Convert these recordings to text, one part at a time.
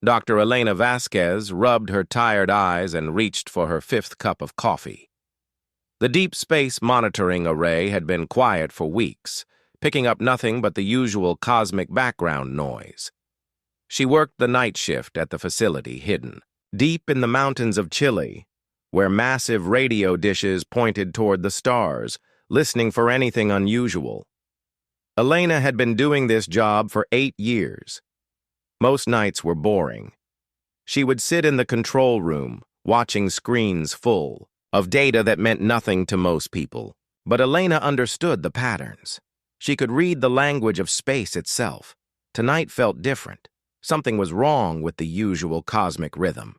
Dr. Elena Vasquez rubbed her tired eyes and reached for her fifth cup of coffee. The deep space monitoring array had been quiet for weeks, picking up nothing but the usual cosmic background noise. She worked the night shift at the facility, hidden, deep in the mountains of Chile, where massive radio dishes pointed toward the stars, listening for anything unusual. Elena had been doing this job for 8 years. Most nights were boring. She would sit in the control room, watching screens full of data that meant nothing to most people. But Elena understood the patterns. She could read the language of space itself. Tonight felt different. Something was wrong with the usual cosmic rhythm.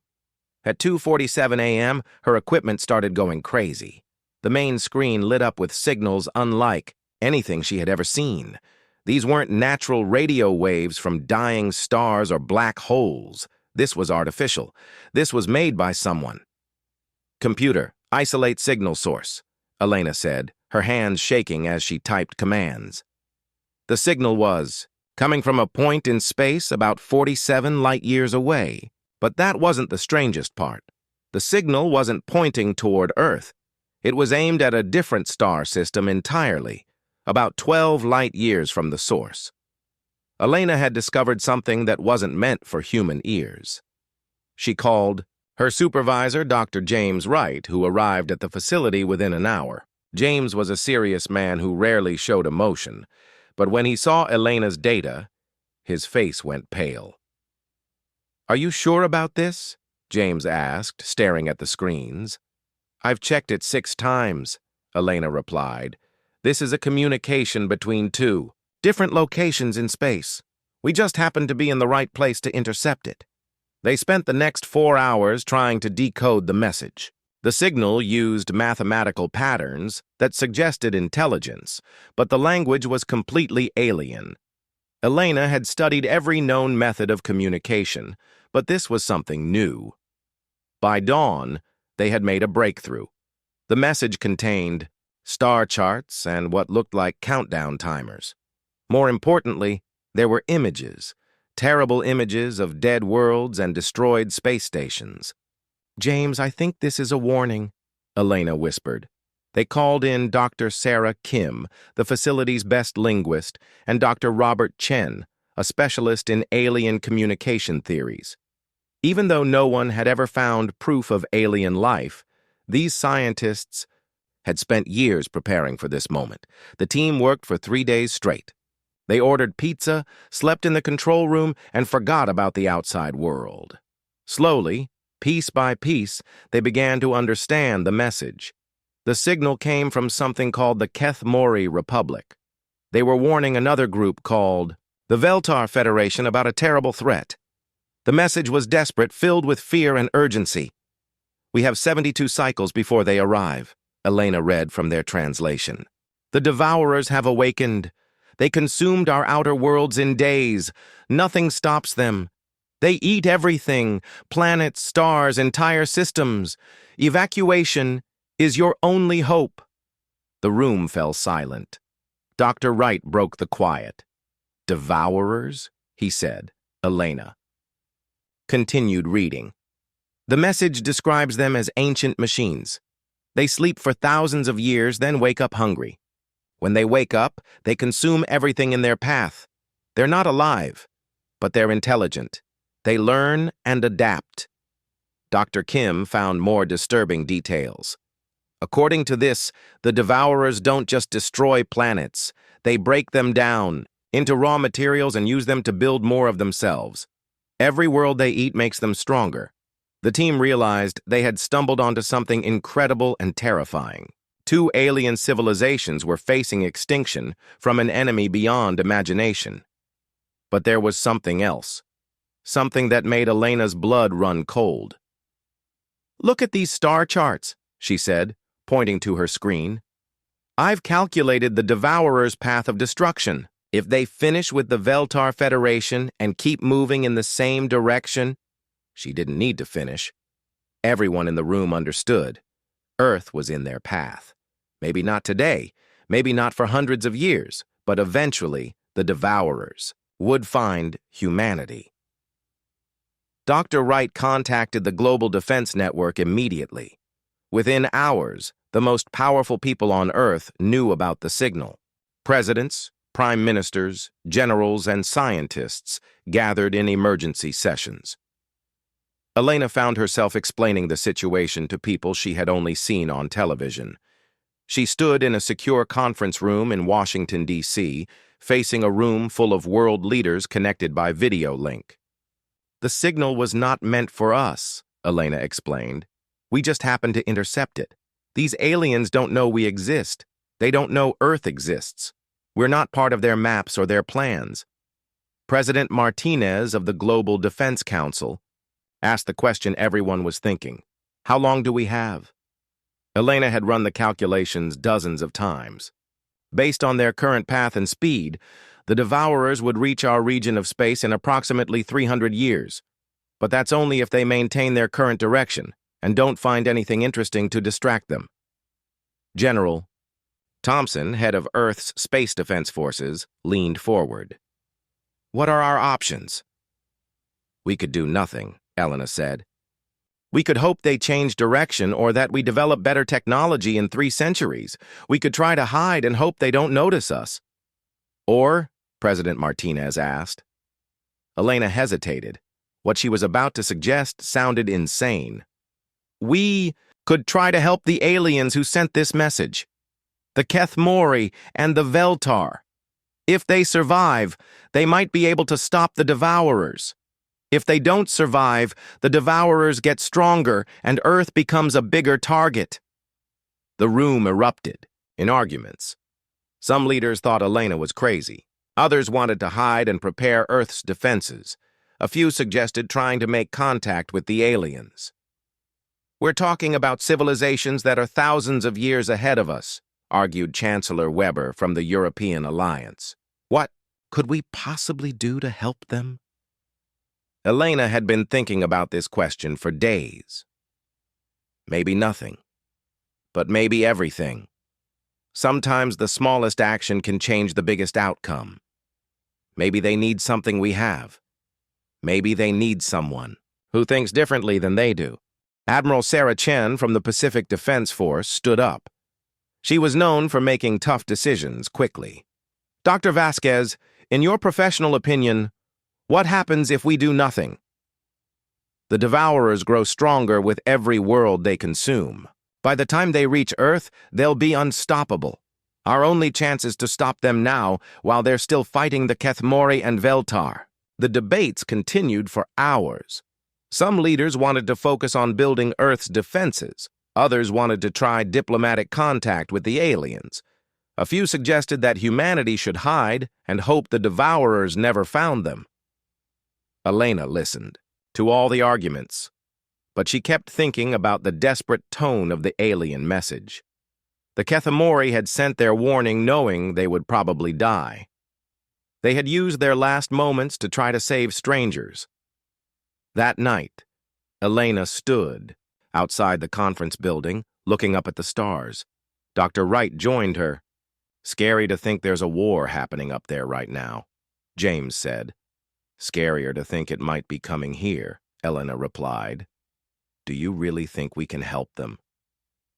At 2:47 a.m., her equipment started going crazy. The main screen lit up with signals unlike anything she had ever seen. These weren't natural radio waves from dying stars or black holes. This was artificial. This was made by someone. "Computer, isolate signal source," Elena said, her hands shaking as she typed commands. The signal was coming from a point in space about 47 light-years away. But that wasn't the strangest part. The signal wasn't pointing toward Earth. It was aimed at a different star system entirely, about 12 light-years from the source. Elena had discovered something that wasn't meant for human ears. She called her supervisor, Dr. James Wright, who arrived at the facility within an hour. James was a serious man who rarely showed emotion, but when he saw Elena's data, his face went pale. "Are you sure about this?" James asked, staring at the screens. "I've checked it 6 times, Elena replied. "This is a communication between 2 different locations in space. We just happened to be in the right place to intercept it." They spent the next 4 hours trying to decode the message. The signal used mathematical patterns that suggested intelligence, but the language was completely alien. Elena had studied every known method of communication, but this was something new. By dawn, they had made a breakthrough. The message contained star charts and what looked like countdown timers. More importantly, there were images, terrible images of dead worlds and destroyed space stations. "James, I think this is a warning," Elena whispered. They called in Dr. Sarah Kim, the facility's best linguist, and Dr. Robert Chen, a specialist in alien communication theories. Even though no one had ever found proof of alien life, these scientists had spent years preparing for this moment. The team worked for 3 days straight. They ordered pizza, slept in the control room, and forgot about the outside world. Slowly, piece by piece, they began to understand the message. The signal came from something called the Keth Mori Republic. They were warning another group called the Veltar Federation about a terrible threat. The message was desperate, filled with fear and urgency. "We have 72 cycles before they arrive," Elena read from their translation. "The Devourers have awakened. They consumed our outer worlds in days. Nothing stops them. They eat everything, planets, stars, entire systems. Evacuation is your only hope." The room fell silent. Dr. Wright broke the quiet. "Devourers?" he said. Elena continued reading. "The message describes them as ancient machines. They sleep for thousands of years, then wake up hungry. When they wake up, they consume everything in their path. They're not alive, but they're intelligent. They learn and adapt." Dr. Kim found more disturbing details. According to this, the Devourers don't just destroy planets. They break them down into raw materials and use them to build more of themselves. Every world they eat makes them stronger. The team realized they had stumbled onto something incredible and terrifying. 2 alien civilizations were facing extinction from an enemy beyond imagination. But there was something else. Something that made Elena's blood run cold. "Look at these star charts," she said, pointing to her screen. "I've calculated the Devourer's path of destruction. If they finish with the Veltar Federation and keep moving in the same direction—" She didn't need to finish. Everyone in the room understood. Earth was in their path. Maybe not today, maybe not for hundreds of years, but eventually the Devourers would find humanity. Dr. Wright contacted the Global Defense Network immediately. Within hours, the most powerful people on Earth knew about the signal. Presidents, prime ministers, generals, and scientists gathered in emergency sessions. Elena found herself explaining the situation to people she had only seen on television. She stood in a secure conference room in Washington, D.C., facing a room full of world leaders connected by video link. "The signal was not meant for us," Elena explained. "We just happened to intercept it. These aliens don't know we exist. They don't know Earth exists. We're not part of their maps or their plans." President Martinez of the Global Defense Council asked the question everyone was thinking. "How long do we have?" Elena had run the calculations dozens of times. Based on their current path and speed, the Devourers would reach our region of space in approximately 300 years. But that's only if they maintain their current direction and don't find anything interesting to distract them. General Thompson, head of Earth's Space Defense Forces, leaned forward. "What are our options?" "We could do nothing," Elena said. "We could hope they change direction or that we develop better technology in 3 centuries. We could try to hide and hope they don't notice us." "Or?" President Martinez asked. Elena hesitated. What she was about to suggest sounded insane. "We could try to help the aliens who sent this message. The Kethmori and the Veltar. If they survive, they might be able to stop the Devourers. If they don't survive, the Devourers get stronger and Earth becomes a bigger target." The room erupted in arguments. Some leaders thought Elena was crazy. Others wanted to hide and prepare Earth's defenses. A few suggested trying to make contact with the aliens. "We're talking about civilizations that are thousands of years ahead of us," argued Chancellor Weber from the European Alliance. "What could we possibly do to help them?" Elena had been thinking about this question for days. Maybe nothing, but maybe everything. Sometimes the smallest action can change the biggest outcome. Maybe they need something we have. Maybe they need someone who thinks differently than they do. Admiral Sarah Chen from the Pacific Defense Force stood up. She was known for making tough decisions quickly. "Dr. Vasquez, in your professional opinion, what happens if we do nothing?" "The Devourers grow stronger with every world they consume. By the time they reach Earth, they'll be unstoppable. Our only chance is to stop them now while they're still fighting the Kethmori and Veltar." The debates continued for hours. Some leaders wanted to focus on building Earth's defenses. Others wanted to try diplomatic contact with the aliens. A few suggested that humanity should hide and hope the Devourers never found them. Elena listened to all the arguments, but she kept thinking about the desperate tone of the alien message. The Kethmori had sent their warning knowing they would probably die. They had used their last moments to try to save strangers. That night, Elena stood outside the conference building, looking up at the stars. Dr. Wright joined her. "Scary to think there's a war happening up there right now," James said. "Scarier to think it might be coming here," Elena replied. "Do you really think we can help them?"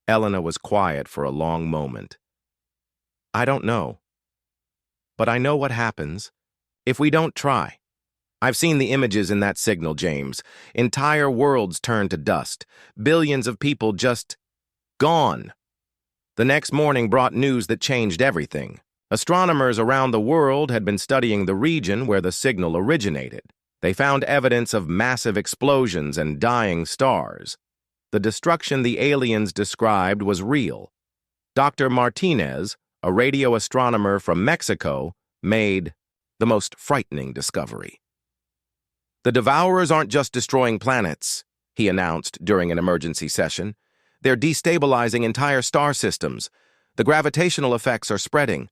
Elena was quiet for a long moment. "I don't know. But I know what happens if we don't try. I've seen the images in that signal, James. Entire worlds turn to dust. Billions of people just gone." The next morning brought news that changed everything. Astronomers around the world had been studying the region where the signal originated. They found evidence of massive explosions and dying stars. The destruction the aliens described was real. Dr. Martinez, a radio astronomer from Mexico, made the most frightening discovery. "The Devourers aren't just destroying planets," he announced during an emergency session. "They're destabilizing entire star systems. The gravitational effects are spreading.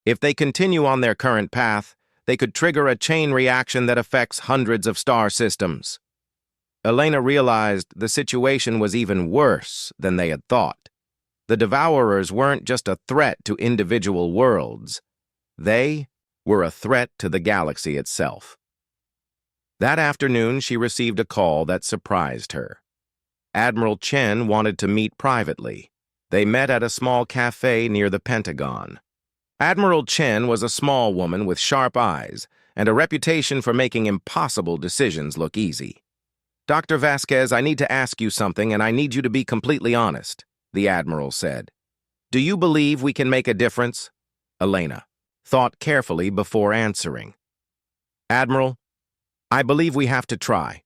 If they continue on their current path, they could trigger a chain reaction that affects hundreds of star systems." Elena realized the situation was even worse than they had thought. The Devourers weren't just a threat to individual worlds. They were a threat to the galaxy itself. That afternoon, she received a call that surprised her. Admiral Chen wanted to meet privately. They met at a small cafe near the Pentagon. Admiral Chen was a small woman with sharp eyes and a reputation for making impossible decisions look easy. "Dr. Vasquez, I need to ask you something, and I need you to be completely honest," the Admiral said. "Do you believe we can make a difference?" Elena thought carefully before answering. "Admiral, I believe we have to try.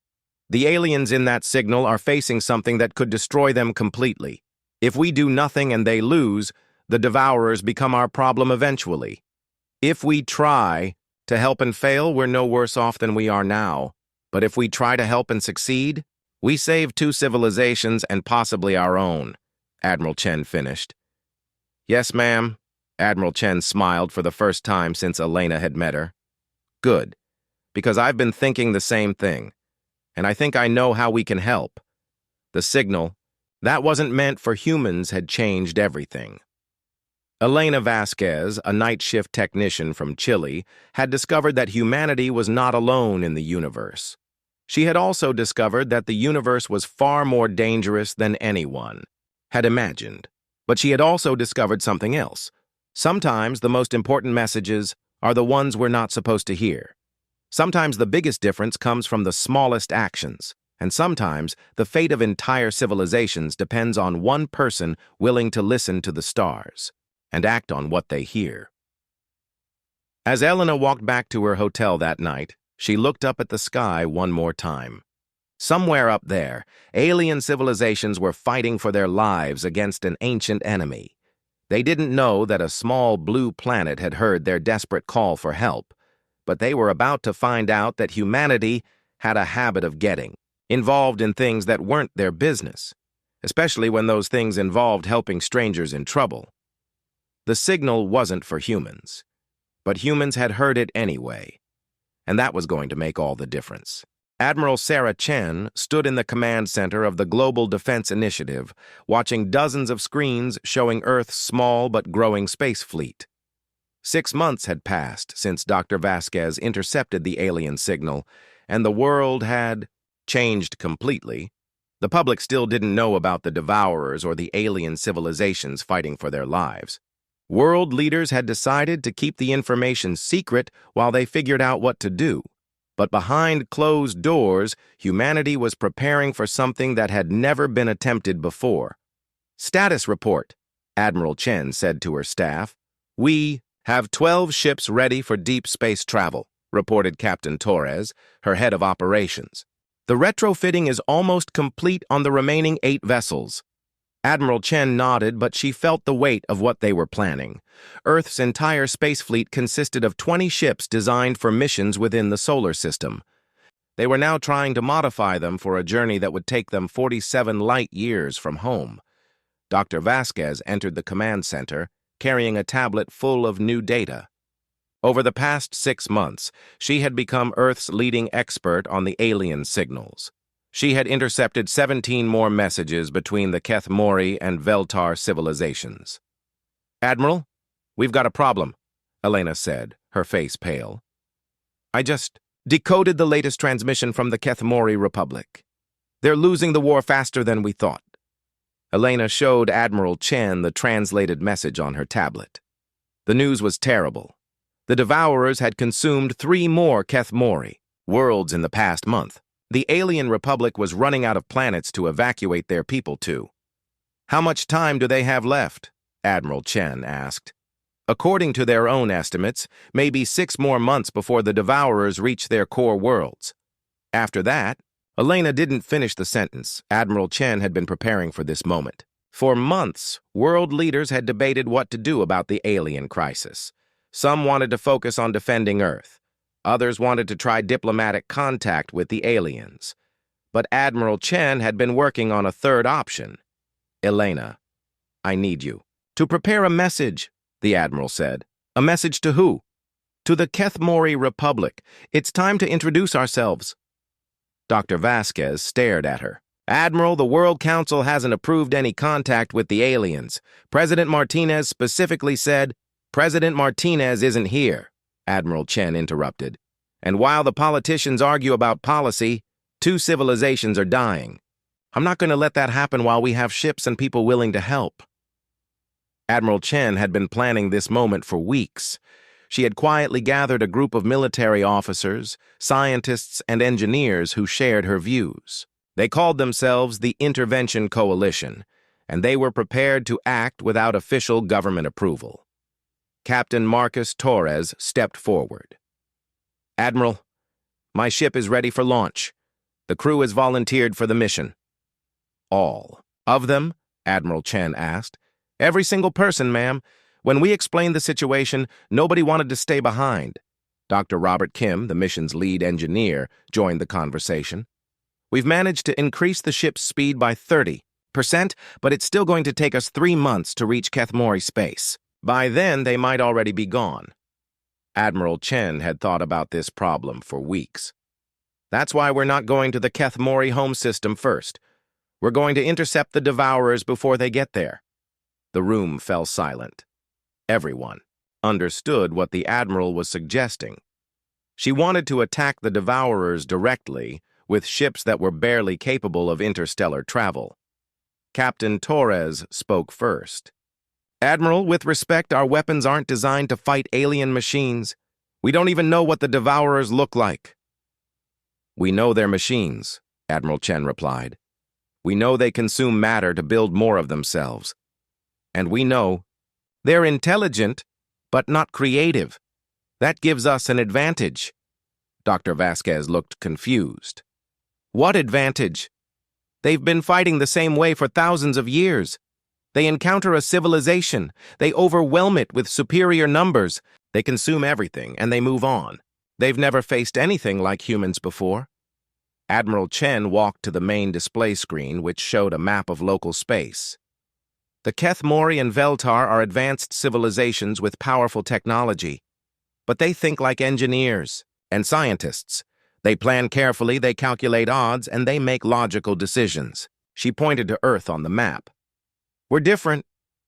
The aliens in that signal are facing something that could destroy them completely. If we do nothing and they lose, the Devourers become our problem eventually. If we try to help and fail, we're no worse off than we are now. But if we try to help and succeed, we save 2 civilizations and possibly our own," Admiral Chen finished. "Yes, ma'am." Admiral Chen smiled for the first time since Elena had met her. "Good, because I've been thinking the same thing, and I think I know how we can help. The signal, that wasn't meant for humans, had changed everything." Elena Vasquez, a night shift technician from Chile, had discovered that humanity was not alone in the universe. She had also discovered that the universe was far more dangerous than anyone had imagined. But she had also discovered something else. Sometimes the most important messages are the ones we're not supposed to hear. Sometimes the biggest difference comes from the smallest actions, and sometimes the fate of entire civilizations depends on one person willing to listen to the stars and act on what they hear. As Elena walked back to her hotel that night, she looked up at the sky one more time. Somewhere up there, alien civilizations were fighting for their lives against an ancient enemy. They didn't know that a small blue planet had heard their desperate call for help, but they were about to find out that humanity had a habit of getting involved in things that weren't their business, especially when those things involved helping strangers in trouble. The signal wasn't for humans, but humans had heard it anyway, and that was going to make all the difference. Admiral Sarah Chen stood in the command center of the Global Defense Initiative, watching dozens of screens showing Earth's small but growing space fleet. 6 months had passed since Dr. Vasquez intercepted the alien signal, and the world had changed completely. The public still didn't know about the Devourers or the alien civilizations fighting for their lives. World leaders had decided to keep the information secret while they figured out what to do. But behind closed doors, humanity was preparing for something that had never been attempted before. "Status report," Admiral Chen said to her staff. "We have 12 ships ready for deep space travel," reported Captain Torres, her head of operations. "The retrofitting is almost complete on the remaining 8 vessels." Admiral Chen nodded, but she felt the weight of what they were planning. Earth's entire space fleet consisted of 20 ships designed for missions within the solar system. They were now trying to modify them for a journey that would take them 47 light years from home. Dr. Vasquez entered the command center, carrying a tablet full of new data. Over the past 6 months, she had become Earth's leading expert on the alien signals. She had intercepted 17 more messages between the Keth Mori and Veltar civilizations. "Admiral, we've got a problem," Elena said, her face pale. "I just decoded the latest transmission from the Keth Mori Republic. They're losing the war faster than we thought." Elena showed Admiral Chen the translated message on her tablet. The news was terrible. The Devourers had consumed 3 more Keth Mori worlds in the past month. The alien republic was running out of planets to evacuate their people to. "How much time do they have left?" Admiral Chen asked. "According to their own estimates, maybe 6 more months before the Devourers reach their core worlds. After that," Elena didn't finish the sentence. Admiral Chen had been preparing for this moment. For months, world leaders had debated what to do about the alien crisis. Some wanted to focus on defending Earth. Others wanted to try diplomatic contact with the aliens. But Admiral Chen had been working on a third option. "Elena, I need you to prepare a message," the Admiral said. "A message to who?" "To the Keth Mori Republic. It's time to introduce ourselves." Dr. Vasquez stared at her. "Admiral, the World Council hasn't approved any contact with the aliens. President Martinez specifically said..." "President Martinez isn't here," Admiral Chen interrupted. And while the politicians argue about policy, two civilizations are dying. I'm not going to let that happen while we have ships and people willing to help. Admiral Chen had been planning this moment for weeks. She had quietly gathered a group of military officers, scientists, and engineers who shared her views. They called themselves the Intervention Coalition, and they were prepared to act without official government approval. Captain Marcus Torres stepped forward. "Admiral, my ship is ready for launch. The crew has volunteered for the mission." "All of them?" Admiral Chen asked. "Every single person, ma'am. When we explained the situation, nobody wanted to stay behind." Dr. Robert Kim, the mission's lead engineer, joined the conversation. "We've managed to increase the ship's speed by 30%, but it's still going to take us 3 months to reach Kethmori space. By then, they might already be gone." Admiral Chen had thought about this problem for weeks. "That's why we're not going to the Kethmori home system first. We're going to intercept the Devourers before they get there." The room fell silent. Everyone understood what the Admiral was suggesting. She wanted to attack the Devourers directly, with ships that were barely capable of interstellar travel. Captain Torres spoke first. "Admiral, with respect, our weapons aren't designed to fight alien machines. We don't even know what the Devourers look like." "We know they're machines," Admiral Chen replied. "We know they consume matter to build more of themselves. And we know they're intelligent, but not creative. That gives us an advantage." Dr. Vasquez looked confused. "What advantage?" "They've been fighting the same way for thousands of years. They encounter a civilization. They overwhelm it with superior numbers. They consume everything, and they move on. They've never faced anything like humans before." Admiral Chen walked to the main display screen, which showed a map of local space. "The Kethmori and Veltar are advanced civilizations with powerful technology. But they think like engineers and scientists. They plan carefully, they calculate odds, and they make logical decisions." She pointed to Earth on the map. "We're different.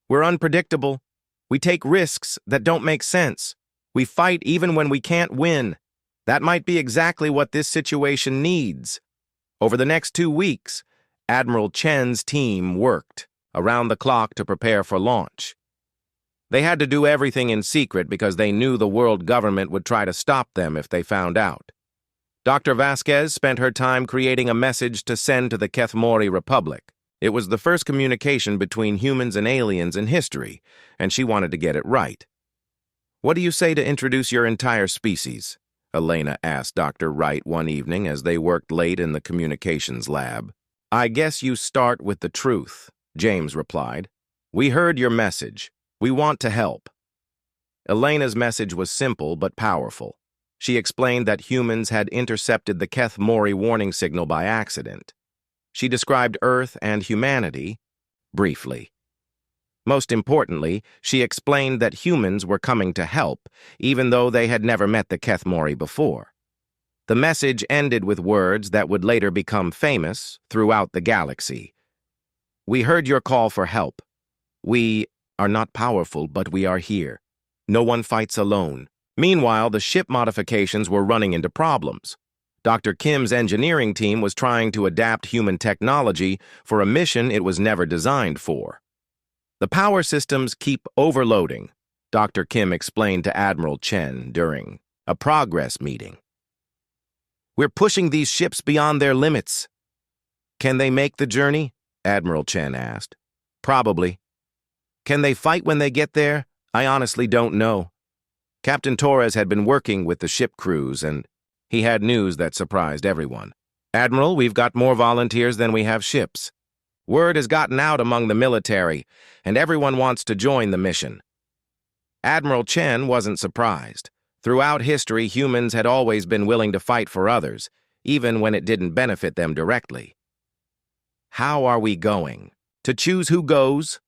We're unpredictable. We take risks that don't make sense. We fight even when we can't win. That might be exactly what this situation needs." Over the next 2 weeks, Admiral Chen's team worked around the clock to prepare for launch. They had to do everything in secret because they knew the world government would try to stop them if they found out. Dr. Vasquez spent her time creating a message to send to the Kethmori Republic. It was the first communication between humans and aliens in history, and she wanted to get it right. "What do you say to introduce your entire species?" Elena asked Dr. Wright one evening as they worked late in the communications lab. "I guess you start with the truth," James replied. "We heard your message. We want to help." Elena's message was simple but powerful. She explained that humans had intercepted the Kethmori warning signal by accident. She described Earth and humanity briefly. Most importantly, she explained that humans were coming to help, even though they had never met the Kethmori before. The message ended with words that would later become famous throughout the galaxy. "We heard your call for help. We are not powerful, but we are here. No one fights alone." Meanwhile, the ship modifications were running into problems. Dr. Kim's engineering team was trying to adapt human technology for a mission it was never designed for. "The power systems keep overloading," Dr. Kim explained to Admiral Chen during a progress meeting. "We're pushing these ships beyond their limits." "Can they make the journey?" Admiral Chen asked. "Probably." "Can they fight when they get there?" "I honestly don't know." Captain Torres had been working with the ship crews, and he had news that surprised everyone. "Admiral, we've got more volunteers than we have ships. Word has gotten out among the military, and everyone wants to join the mission." Admiral Chen wasn't surprised. Throughout history, humans had always been willing to fight for others, even when it didn't benefit them directly. "How are we going? To choose who goes?"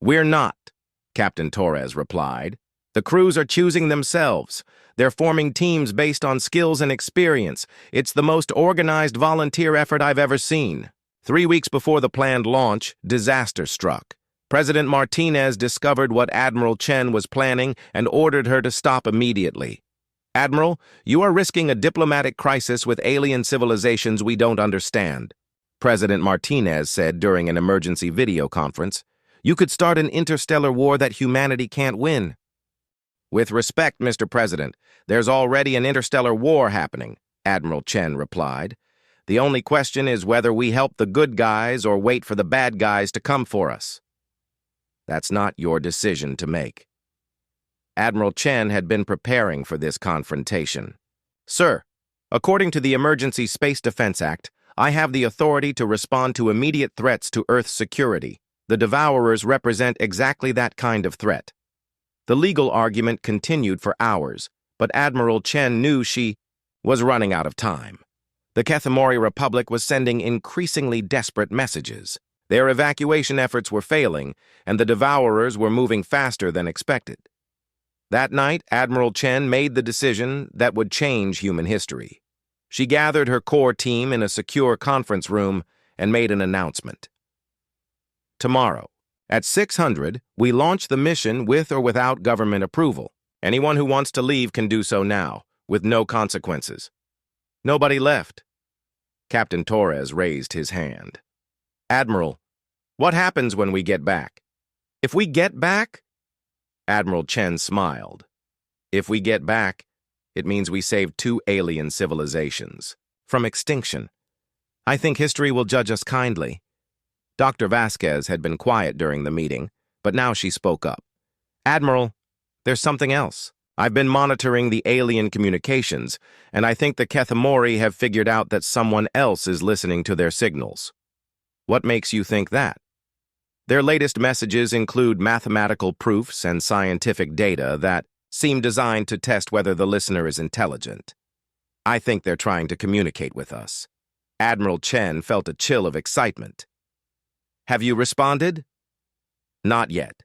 "We're not," Captain Torres replied. "The crews are choosing themselves. They're forming teams based on skills and experience. It's the most organized volunteer effort I've ever seen." 3 weeks before the planned launch, disaster struck. President Martinez discovered what Admiral Chen was planning and ordered her to stop immediately. Admiral, you are risking a diplomatic crisis with alien civilizations we don't understand, President Martinez said during an emergency video conference. You could start an interstellar war that humanity can't win. With respect, Mr. President, there's already an interstellar war happening, Admiral Chen replied. The only question is whether we help the good guys or wait for the bad guys to come for us. That's not your decision to make. Admiral Chen had been preparing for this confrontation. Sir, according to the Emergency Space Defense Act, I have the authority to respond to immediate threats to Earth's security. The Devourers represent exactly that kind of threat. The legal argument continued for hours, but Admiral Chen knew she was running out of time. The Kethamori Republic was sending increasingly desperate messages. Their evacuation efforts were failing, and the Devourers were moving faster than expected. That night, Admiral Chen made the decision that would change human history. She gathered her core team in a secure conference room and made an announcement. Tomorrow, at 600, we launch the mission with or without government approval. Anyone who wants to leave can do so now, with no consequences. Nobody left. Captain Torres raised his hand. Admiral, what happens when we get back? If we get back? Admiral Chen smiled. If we get back, it means we saved 2 alien civilizations from extinction. I think history will judge us kindly. Dr. Vasquez had been quiet during the meeting, but now she spoke up. Admiral, there's something else. I've been monitoring the alien communications, and I think the Kethamori have figured out that someone else is listening to their signals. What makes you think that? Their latest messages include mathematical proofs and scientific data that seem designed to test whether the listener is intelligent. I think they're trying to communicate with us. Admiral Chen felt a chill of excitement. Have you responded? Not yet.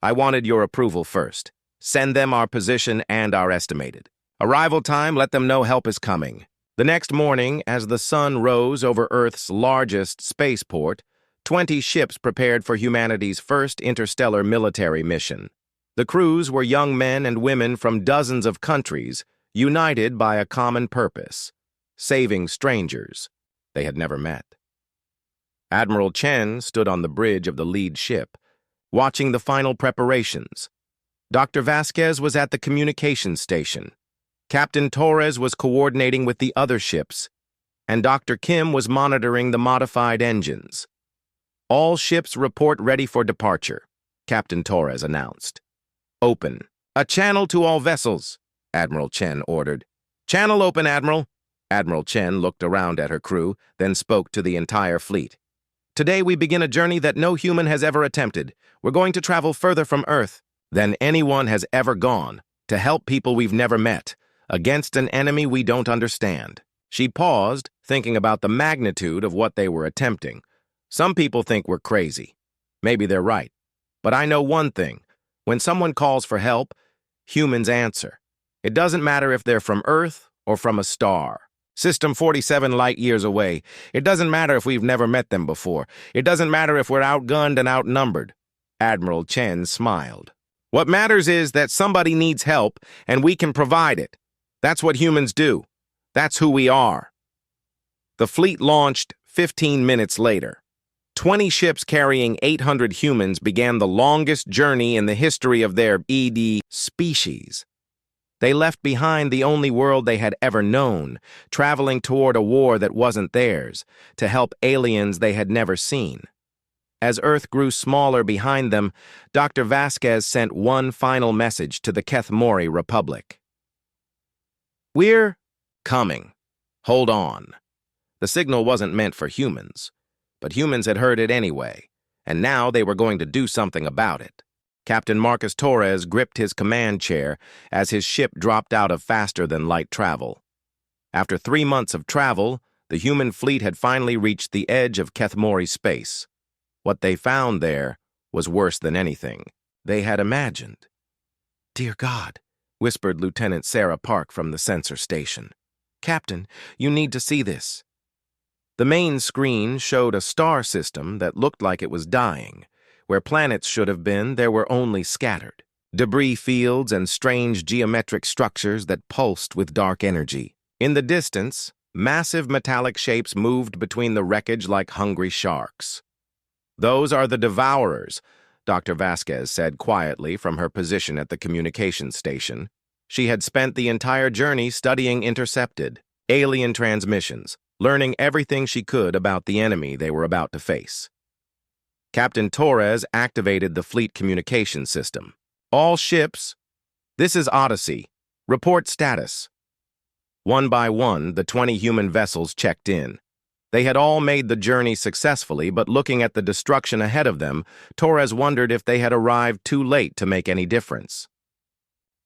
I wanted your approval first. Send them our position and our estimated arrival time. Let them know help is coming. The next morning, as the sun rose over Earth's largest spaceport, 20 ships prepared for humanity's first interstellar military mission. The crews were young men and women from dozens of countries, united by a common purpose: saving strangers they had never met. Admiral Chen stood on the bridge of the lead ship, watching the final preparations. Dr. Vasquez was at the communications station. Captain Torres was coordinating with the other ships, and Dr. Kim was monitoring the modified engines. All ships report ready for departure, Captain Torres announced. Open. A channel to all vessels, Admiral Chen ordered. Channel open, Admiral. Admiral Chen looked around at her crew, then spoke to the entire fleet. Today we begin a journey that no human has ever attempted. We're going to travel further from Earth than anyone has ever gone, to help people we've never met, against an enemy we don't understand. She paused, thinking about the magnitude of what they were attempting. Some people think we're crazy. Maybe they're right. But I know one thing. When someone calls for help, humans answer. It doesn't matter if they're from Earth or from a star. System 47 light years away. It doesn't matter if we've never met them before. It doesn't matter if we're outgunned and outnumbered. Admiral Chen smiled. What matters is that somebody needs help and we can provide it. That's what humans do. That's who we are. The fleet launched 15 minutes later. 20 ships carrying 800 humans began the longest journey in the history of their species. They left behind the only world they had ever known, traveling toward a war that wasn't theirs, to help aliens they had never seen. As Earth grew smaller behind them, Dr. Vasquez sent one final message to the Kethamori Republic. We're coming. Hold on. The signal wasn't meant for humans, but humans had heard it anyway, and now they were going to do something about it. Captain Marcus Torres gripped his command chair as his ship dropped out of faster-than-light travel. After 3 months of travel, the human fleet had finally reached the edge of Kethamori space. What they found there was worse than anything they had imagined. "Dear God," whispered Lieutenant Sarah Park from the sensor station. "Captain, you need to see this." The main screen showed a star system that looked like it was dying. Where planets should have been, there were only scattered. debris fields and strange geometric structures that pulsed with dark energy. In the distance, massive metallic shapes moved between the wreckage like hungry sharks. "Those are the Devourers," Dr. Vasquez said quietly from her position at the communications station. She had spent the entire journey studying intercepted, alien transmissions, learning everything she could about the enemy they were about to face. Captain Torres activated the fleet communication system. "All ships, this is Odyssey. Report status." One by one, the 20 human vessels checked in. They had all made the journey successfully, but looking at the destruction ahead of them, Torres wondered if they had arrived too late to make any difference.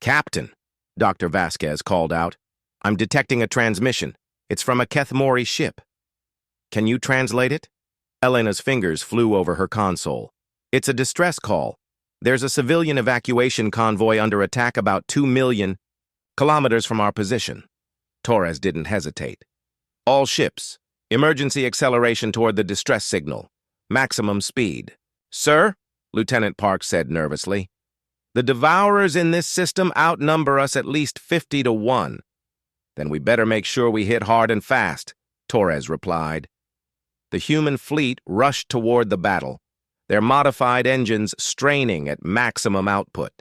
"Captain," Dr. Vasquez called out, "I'm detecting a transmission. It's from a Kethmori ship." "Can you translate it?" Elena's fingers flew over her console. "It's a distress call. There's a civilian evacuation convoy under attack about 2 million kilometers from our position." Torres didn't hesitate. "All ships, emergency acceleration toward the distress signal. Maximum speed." "Sir," Lieutenant Park said nervously, "the Devourers in this system outnumber us at least 50 to 1. "Then we better make sure we hit hard and fast," Torres replied. The human fleet rushed toward the battle, their modified engines straining at maximum output.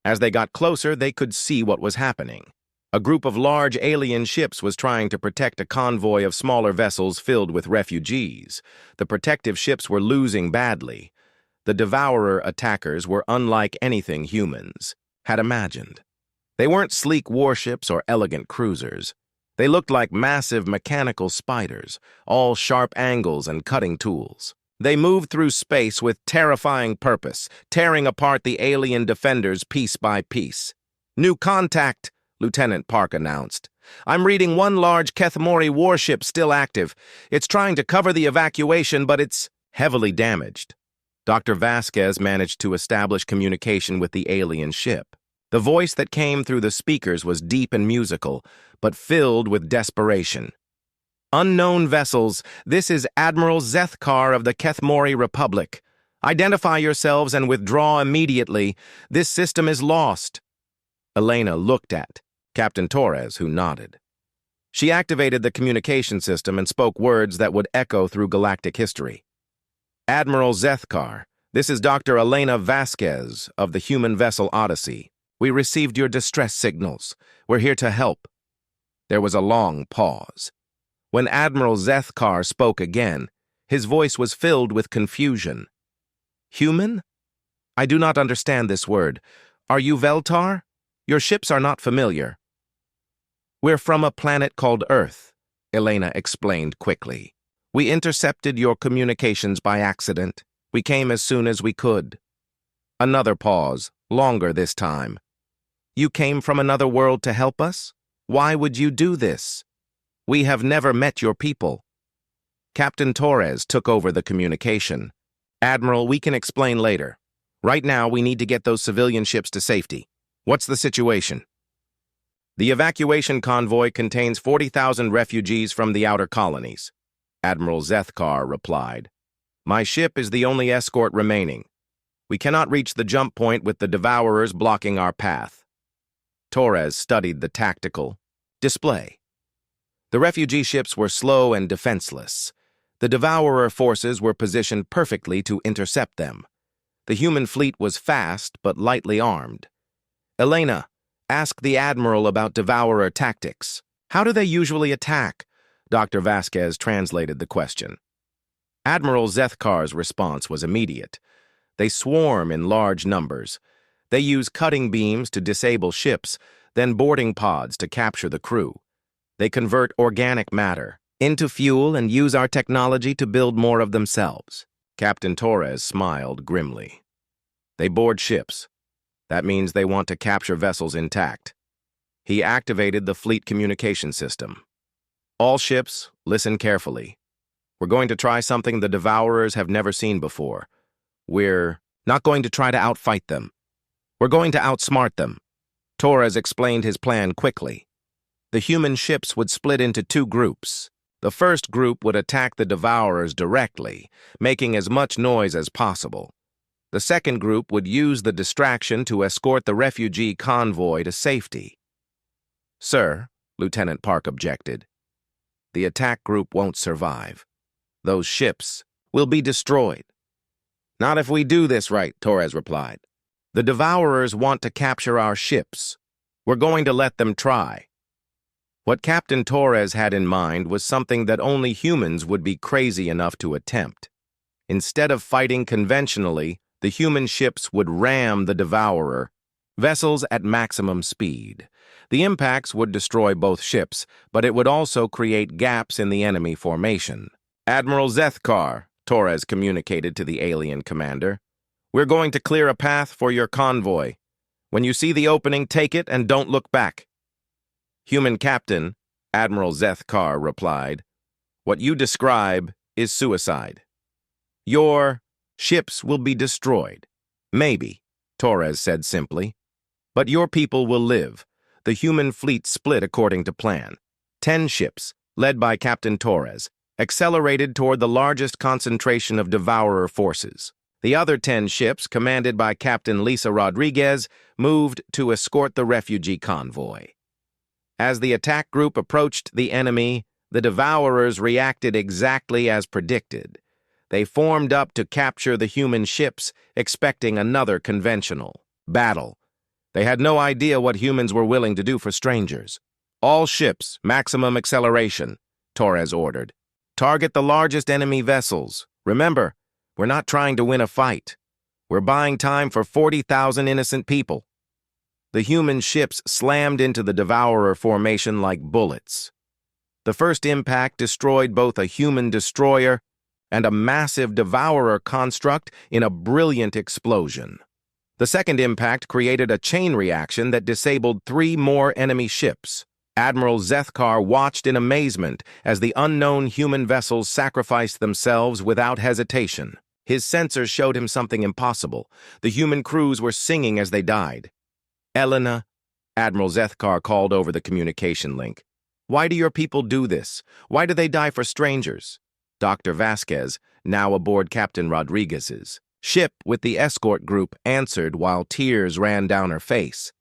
As they got closer, they could see what was happening. A group of large alien ships was trying to protect a convoy of smaller vessels filled with refugees. The protective ships were losing badly. The Devourer attackers were unlike anything humans had imagined. They weren't sleek warships or elegant cruisers. They looked like massive mechanical spiders, all sharp angles and cutting tools. They moved through space with terrifying purpose, tearing apart the alien defenders piece by piece. "New contact," Lieutenant Park announced. "I'm reading one large Kethmori warship still active. It's trying to cover the evacuation, but it's heavily damaged." Dr. Vasquez managed to establish communication with the alien ship. The voice that came through the speakers was deep and musical, but filled with desperation. "Unknown vessels, this is Admiral Zethkar of the Kethmori Republic. Identify yourselves and withdraw immediately. This system is lost." Elena looked at Captain Torres, who nodded. She activated the communication system and spoke words that would echo through galactic history. "Admiral Zethkar, this is Dr. Elena Vasquez of the human vessel Odyssey. We received your distress signals. We're here to help." There was a long pause. When Admiral Zethkar spoke again, his voice was filled with confusion. "Human? I do not understand this word. Are you Veltar? Your ships are not familiar." "We're from a planet called Earth," Elena explained quickly. "We intercepted your communications by accident. We came as soon as we could." Another pause, longer this time. "You came from another world to help us? Why would you do this? We have never met your people." Captain Torres took over the communication. "Admiral, we can explain later. Right now, we need to get those civilian ships to safety. What's the situation?" "The evacuation convoy contains 40,000 refugees from the outer colonies," Admiral Zethkar replied. "My ship is the only escort remaining. We cannot reach the jump point with the Devourers blocking our path." Torres studied the tactical display. The refugee ships were slow and defenseless. The Devourer forces were positioned perfectly to intercept them. The human fleet was fast but lightly armed. "Elena, ask the Admiral about Devourer tactics. How do they usually attack?" Dr. Vasquez translated the question. Admiral Zethkar's response was immediate. "They swarm in large numbers. They use cutting beams to disable ships, then boarding pods to capture the crew. They convert organic matter into fuel and use our technology to build more of themselves." Captain Torres smiled grimly. "They board ships. That means they want to capture vessels intact." He activated the fleet communication system. "All ships, listen carefully. We're going to try something the Devourers have never seen before. We're not going to try to outfight them. We're going to outsmart them." Torres explained his plan quickly. The human ships would split into 2 groups. The first group would attack the Devourers directly, making as much noise as possible. The second group would use the distraction to escort the refugee convoy to safety. "Sir," Lieutenant Park objected, "the attack group won't survive. Those ships will be destroyed." "Not if we do this right," Torres replied. "The Devourers want to capture our ships. We're going to let them try." What Captain Torres had in mind was something that only humans would be crazy enough to attempt. Instead of fighting conventionally, the human ships would ram the Devourer, vessels at maximum speed. The impacts would destroy both ships, but it would also create gaps in the enemy formation. "Admiral Zethkar," Torres communicated to the alien commander, "we're going to clear a path for your convoy. When you see the opening, take it and don't look back." "Human Captain," Admiral Zethkar replied, "what you describe is suicide. Your ships will be destroyed." "Maybe," Torres said simply, "but your people will live." The human fleet split according to plan. 10 ships, led by Captain Torres, accelerated toward the largest concentration of Devourer forces. The other 10 ships, commanded by Captain Lisa Rodriguez, moved to escort the refugee convoy. As the attack group approached the enemy, the Devourers reacted exactly as predicted. They formed up to capture the human ships, expecting another conventional battle. They had no idea what humans were willing to do for strangers. "All ships, maximum acceleration," Torres ordered. "Target the largest enemy vessels. Remember, we're not trying to win a fight. We're buying time for 40,000 innocent people." The human ships slammed into the Devourer formation like bullets. The first impact destroyed both a human destroyer and a massive Devourer construct in a brilliant explosion. The second impact created a chain reaction that disabled 3 more enemy ships. Admiral Zethkar watched in amazement as the unknown human vessels sacrificed themselves without hesitation. His sensors showed him something impossible. The human crews were singing as they died. "Elena," Admiral Zethkar called over the communication link, "why do your people do this? Why do they die for strangers?" Dr. Vasquez, now aboard Captain Rodriguez's ship with the escort group, answered while tears ran down her face.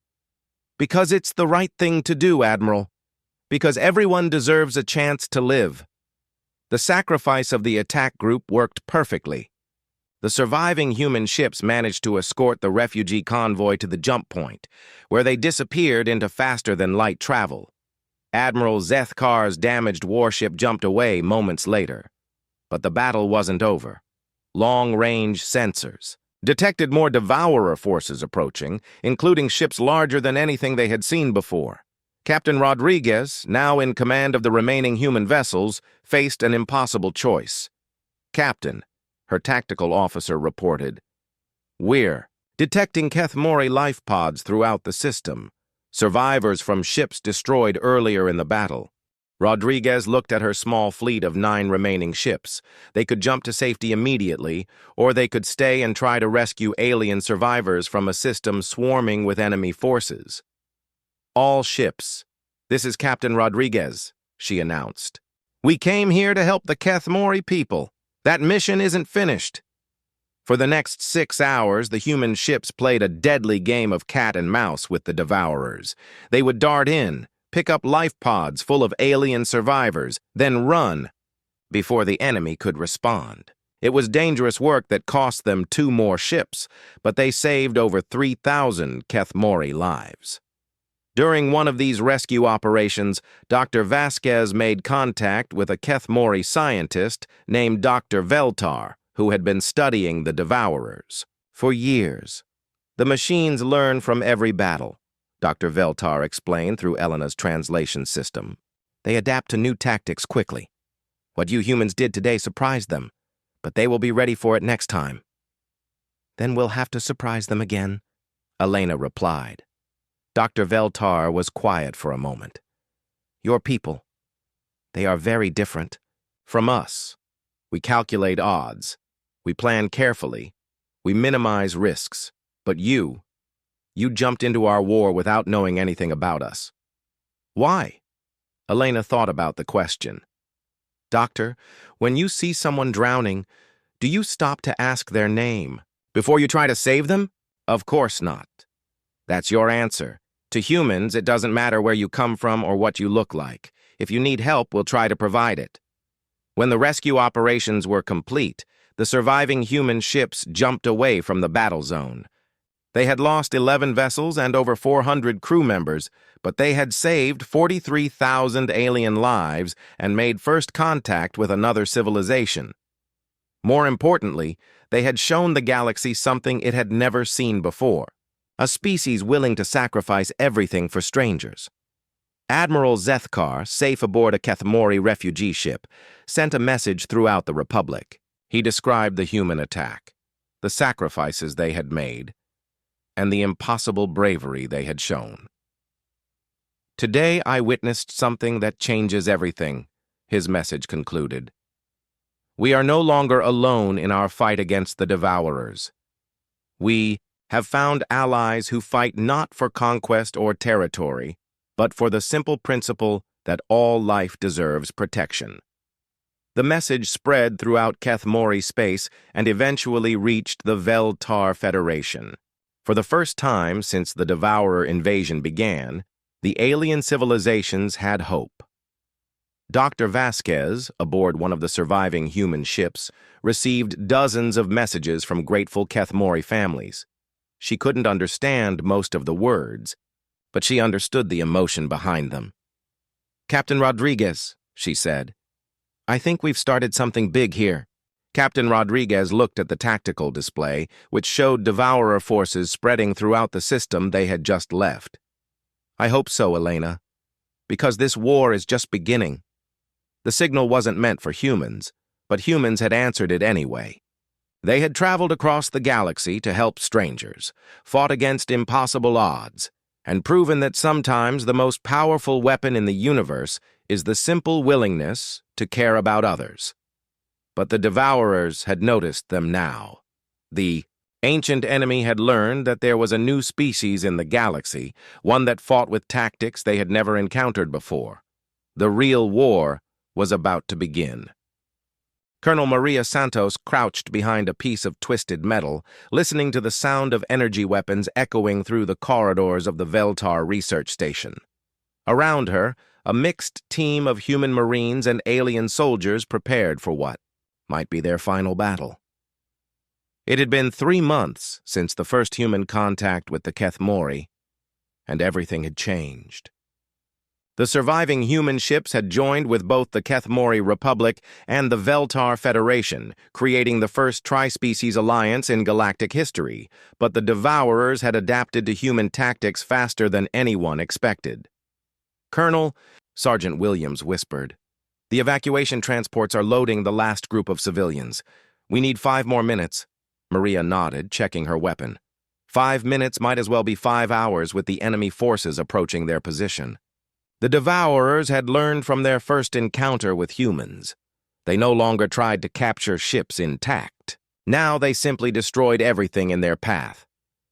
"Because it's the right thing to do, Admiral. Because everyone deserves a chance to live." The sacrifice of the attack group worked perfectly. The surviving human ships managed to escort the refugee convoy to the jump point, where they disappeared into faster-than-light travel. Admiral Zethkar's damaged warship jumped away moments later. But the battle wasn't over. Long-range sensors detected more Devourer forces approaching, including ships larger than anything they had seen before. Captain Rodriguez, now in command of the remaining human vessels, faced an impossible choice. "Captain," her tactical officer reported, "we're detecting Kethmori life pods throughout the system, survivors from ships destroyed earlier in the battle." Rodriguez looked at her small fleet of 9 remaining ships. They could jump to safety immediately, or they could stay and try to rescue alien survivors from a system swarming with enemy forces. "All ships. This is Captain Rodriguez," she announced. "We came here to help the Kethmori people. That mission isn't finished." For the next 6 hours, the human ships played a deadly game of cat and mouse with the Devourers. They would dart in, pick up life pods full of alien survivors, then run before the enemy could respond. It was dangerous work that cost them 2 more ships, but they saved over 3,000 Kethmori lives. During one of these rescue operations, Dr. Vasquez made contact with a Kethmori scientist named Dr. Veltar, who had been studying the Devourers for years. "The machines learn from every battle," Dr. Veltar explained through Elena's translation system. "They adapt to new tactics quickly. What you humans did today surprised them, but they will be ready for it next time." "Then we'll have to surprise them again," Elena replied. Dr. Veltar was quiet for a moment. "Your people, they are very different from us. We calculate odds. We plan carefully. We minimize risks. But you jumped into our war without knowing anything about us." "Why?" Elena thought about the question. "Doctor, when you see someone drowning, do you stop to ask their name? before you try to save them? Of course not. That's your answer. To humans, it doesn't matter where you come from or what you look like. If you need help, we'll try to provide it. When the rescue operations were complete, the surviving human ships jumped away from the battle zone. They had lost 11 vessels and over 400 crew members, but they had saved 43,000 alien lives and made first contact with another civilization. More importantly, they had shown the galaxy something it had never seen before, a species willing to sacrifice everything for strangers. Admiral Zethkar, safe aboard a Kethmori refugee ship, sent a message throughout the Republic. He described the human attack, the sacrifices they had made, and the impossible bravery they had shown. Today I witnessed something that changes everything, his message concluded. We are no longer alone in our fight against the Devourers. We have found allies who fight not for conquest or territory, but for the simple principle that all life deserves protection. The message spread throughout Kethmori space and eventually reached the Veltar Federation. For the first time since the Devourer invasion began, the alien civilizations had hope. Dr. Vasquez, aboard one of the surviving human ships, received dozens of messages from grateful Kethmori families. She couldn't understand most of the words, but she understood the emotion behind them. "Captain Rodriguez," she said, "I think we've started something big here." Captain Rodriguez looked at the tactical display, which showed Devourer forces spreading throughout the system they had just left. "I hope so, Elena, because this war is just beginning." The signal wasn't meant for humans, but humans had answered it anyway. They had traveled across the galaxy to help strangers, fought against impossible odds, and proven that sometimes the most powerful weapon in the universe is the simple willingness to care about others. But the Devourers had noticed them now. The ancient enemy had learned that there was a new species in the galaxy, one that fought with tactics they had never encountered before. The real war was about to begin. Colonel Maria Santos crouched behind a piece of twisted metal, listening to the sound of energy weapons echoing through the corridors of the Veltar research station. Around her, a mixed team of human marines and alien soldiers prepared for what might be their final battle. It had been 3 months since the first human contact with the Kethmori, and everything had changed. The surviving human ships had joined with both the Kethmori Republic and the Veltar Federation, creating the first tri-species alliance in galactic history, but the Devourers had adapted to human tactics faster than anyone expected. "Colonel," Sergeant Williams whispered, "the evacuation transports are loading the last group of civilians. We need 5 more minutes." Maria nodded, checking her weapon. 5 minutes might as well be 5 hours with the enemy forces approaching their position. The Devourers had learned from their first encounter with humans. They no longer tried to capture ships intact. Now they simply destroyed everything in their path.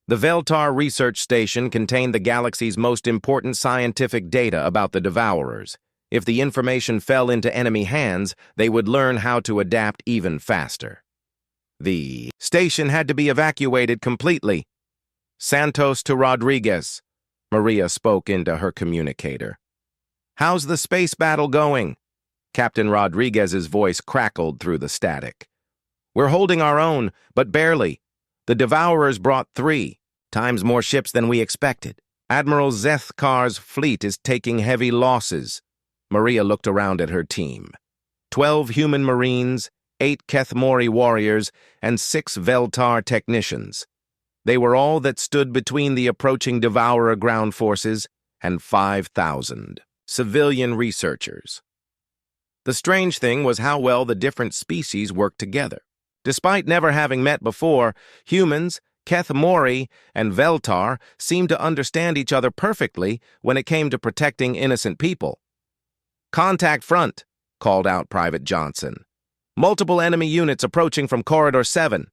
The Veltar research station contained the galaxy's most important scientific data about the Devourers. If the information fell into enemy hands, they would learn how to adapt even faster. The station had to be evacuated completely. "Santos to Rodriguez," Maria spoke into her communicator. "How's the space battle going?" Captain Rodriguez's voice crackled through the static. "We're holding our own, but barely. The Devourers brought 3 times more ships than we expected. Admiral Zethkar's fleet is taking heavy losses." Maria looked around at her team. 12 human marines, 8 Kethmori warriors, and 6 Veltar technicians. They were all that stood between the approaching Devourer ground forces and 5,000 civilian researchers. The strange thing was how well the different species worked together. Despite never having met before, humans, Kethmori, and Veltar seemed to understand each other perfectly when it came to protecting innocent people. "Contact front," called out Private Johnson. "Multiple enemy units approaching from Corridor 7.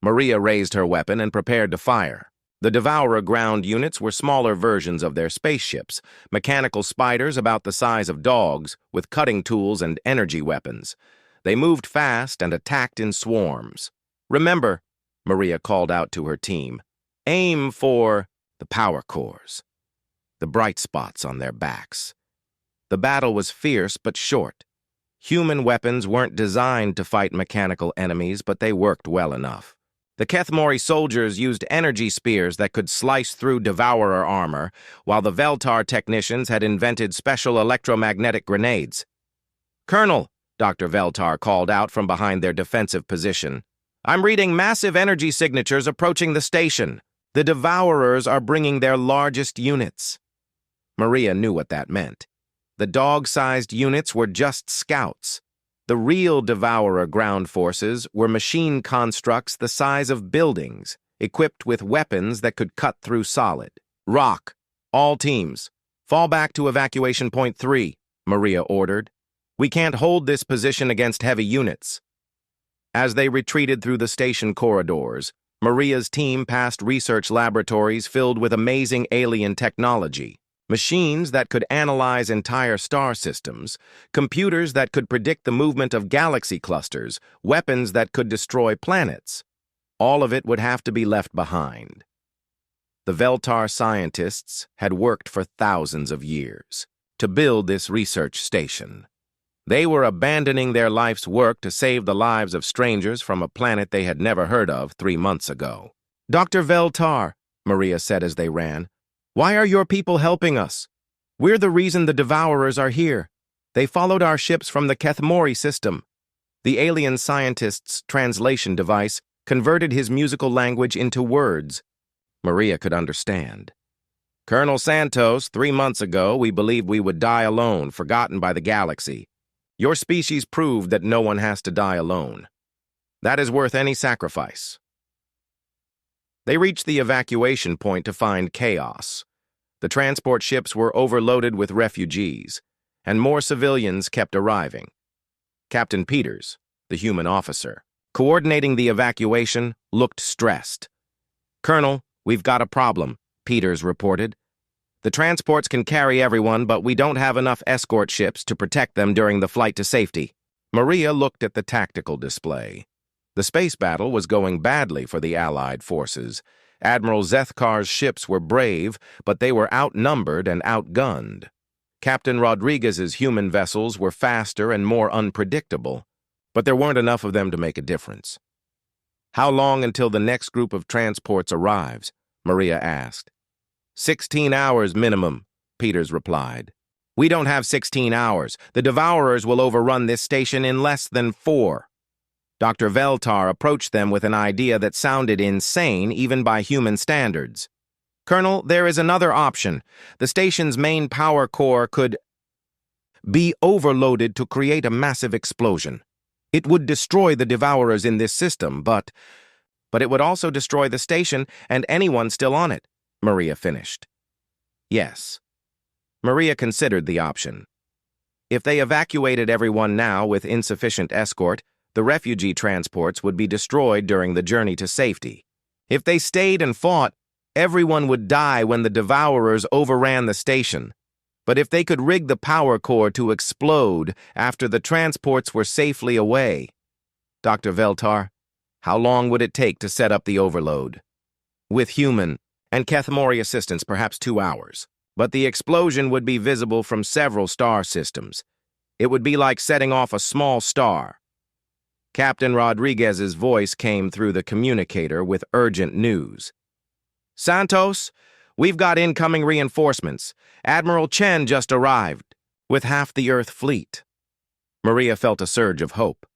Maria raised her weapon and prepared to fire. The Devourer ground units were smaller versions of their spaceships, mechanical spiders about the size of dogs, with cutting tools and energy weapons. They moved fast and attacked in swarms. "Remember," Maria called out to her team. Aim for the power cores, the bright spots on their backs. The battle was fierce but short. Human weapons weren't designed to fight mechanical enemies, but they worked well enough. The Kethmori soldiers used energy spears that could slice through devourer armor, while the Veltar technicians had invented special electromagnetic grenades. Colonel, Dr. Veltar called out from behind their defensive position. I'm reading massive energy signatures approaching the station. The devourers are bringing their largest units. Maria knew what that meant. The dog-sized units were just scouts. The real devourer ground forces were machine constructs the size of buildings, equipped with weapons that could cut through solid. Rock, all teams, fall back to evacuation point 3, Maria ordered. We can't hold this position against heavy units. As they retreated through the station corridors, Maria's team passed research laboratories filled with amazing alien technology. Machines that could analyze entire star systems, computers that could predict the movement of galaxy clusters, weapons that could destroy planets. All of it would have to be left behind. The Veltar scientists had worked for thousands of years to build this research station. They were abandoning their life's work to save the lives of strangers from a planet they had never heard of 3 months ago. Dr. Veltar, Maria said as they ran, why are your people helping us? We're the reason the Devourers are here. They followed our ships from the Kethmori system. The alien scientist's translation device converted his musical language into words. Maria could understand. Colonel Santos, 3 months ago, we believed we would die alone, forgotten by the galaxy. Your species proved that no one has to die alone. That is worth any sacrifice. They reached the evacuation point to find chaos. The transport ships were overloaded with refugees, and more civilians kept arriving. Captain Peters, the human officer, coordinating the evacuation, looked stressed. Colonel, we've got a problem, Peters reported. The transports can carry everyone, but we don't have enough escort ships to protect them during the flight to safety. Maria looked at the tactical display. The space battle was going badly for the Allied forces. Admiral Zethkar's ships were brave, but they were outnumbered and outgunned. Captain Rodriguez's human vessels were faster and more unpredictable, but there weren't enough of them to make a difference. How long until the next group of transports arrives? Maria asked. 16 hours minimum, Peters replied. We don't have 16 hours. The Devourers will overrun this station in less than 4. Dr. Veltar approached them with an idea that sounded insane even by human standards. Colonel, there is another option. The station's main power core could be overloaded to create a massive explosion. It would destroy the Devourers in this system, but it would also destroy the station and anyone still on it, Maria finished. Yes. Maria considered the option. If they evacuated everyone now with insufficient escort, the refugee transports would be destroyed during the journey to safety. If they stayed and fought, everyone would die when the Devourers overran the station. But if they could rig the power core to explode after the transports were safely away, Dr. Veltar, how long would it take to set up the overload? With human and Kethmori assistance, perhaps 2 hours. But the explosion would be visible from several star systems. It would be like setting off a small star. Captain Rodriguez's voice came through the communicator with urgent news. Santos, we've got incoming reinforcements. Admiral Chen just arrived, with half the Earth fleet. Maria felt a surge of hope.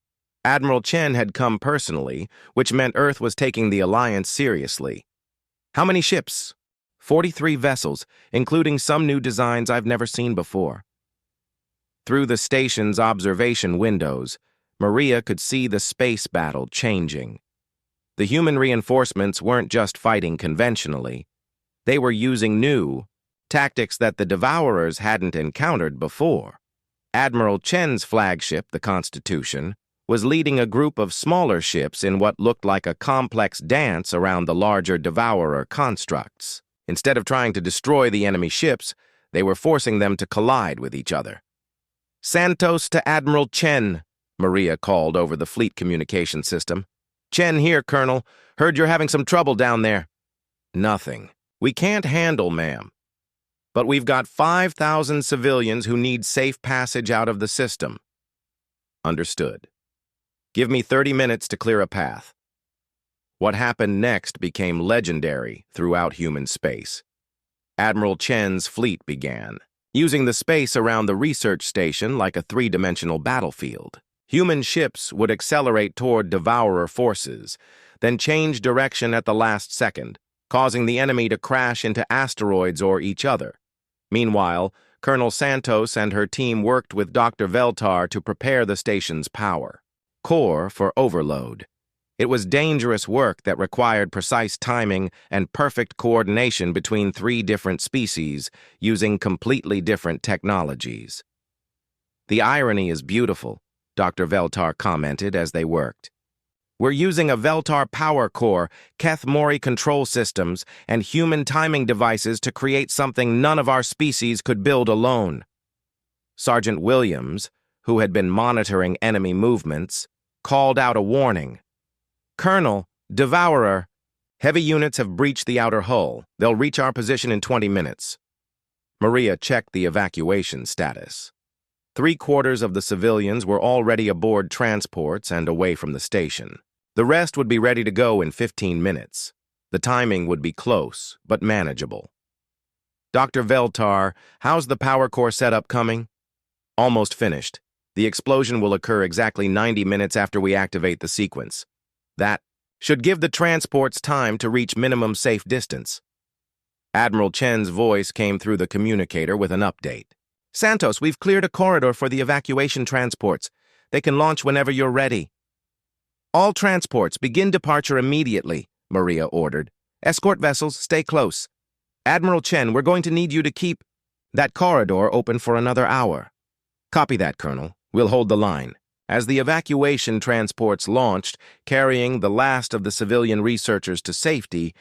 Admiral Chen had come personally, which meant Earth was taking the alliance seriously. How many ships? 43 vessels, including some new designs I've never seen before. Through the station's observation windows, Maria could see the space battle changing. The human reinforcements weren't just fighting conventionally. They were using new tactics that the Devourers hadn't encountered before. Admiral Chen's flagship, the Constitution, was leading a group of smaller ships in what looked like a complex dance around the larger Devourer constructs. Instead of trying to destroy the enemy ships, they were forcing them to collide with each other. Santos to Admiral Chen, Maria called over the fleet communication system. Chen here, Colonel. Heard you're having some trouble down there. Nothing. We can't handle, ma'am. But we've got 5,000 civilians who need safe passage out of the system. Understood. Give me 30 minutes to clear a path. What happened next became legendary throughout human space. Admiral Chen's fleet began, using the space around the research station like a three-dimensional battlefield. Human ships would accelerate toward devourer forces, then change direction at the last second, causing the enemy to crash into asteroids or each other. Meanwhile, Colonel Santos and her team worked with Dr. Veltar to prepare the station's power core for overload. It was dangerous work that required precise timing and perfect coordination between 3 different species using completely different technologies. The irony is beautiful, Dr. Veltar commented as they worked. We're using a Veltar power core, Keth Mori control systems, and human timing devices to create something none of our species could build alone. Sergeant Williams, who had been monitoring enemy movements, called out a warning. Colonel, Devourer, heavy units have breached the outer hull. They'll reach our position in 20 minutes. Maria checked the evacuation status. 3/4 of the civilians were already aboard transports and away from the station. The rest would be ready to go in 15 minutes. The timing would be close, but manageable. Dr. Veltar, how's the power core setup coming? Almost finished. The explosion will occur exactly 90 minutes after we activate the sequence. That should give the transports time to reach minimum safe distance. Admiral Chen's voice came through the communicator with an update. Santos, we've cleared a corridor for the evacuation transports. They can launch whenever you're ready. All transports begin departure immediately, Maria ordered. Escort vessels, stay close. Admiral Chen, we're going to need you to keep that corridor open for another hour. Copy that, Colonel. We'll hold the line. As the evacuation transports launched, carrying the last of the civilian researchers to safety,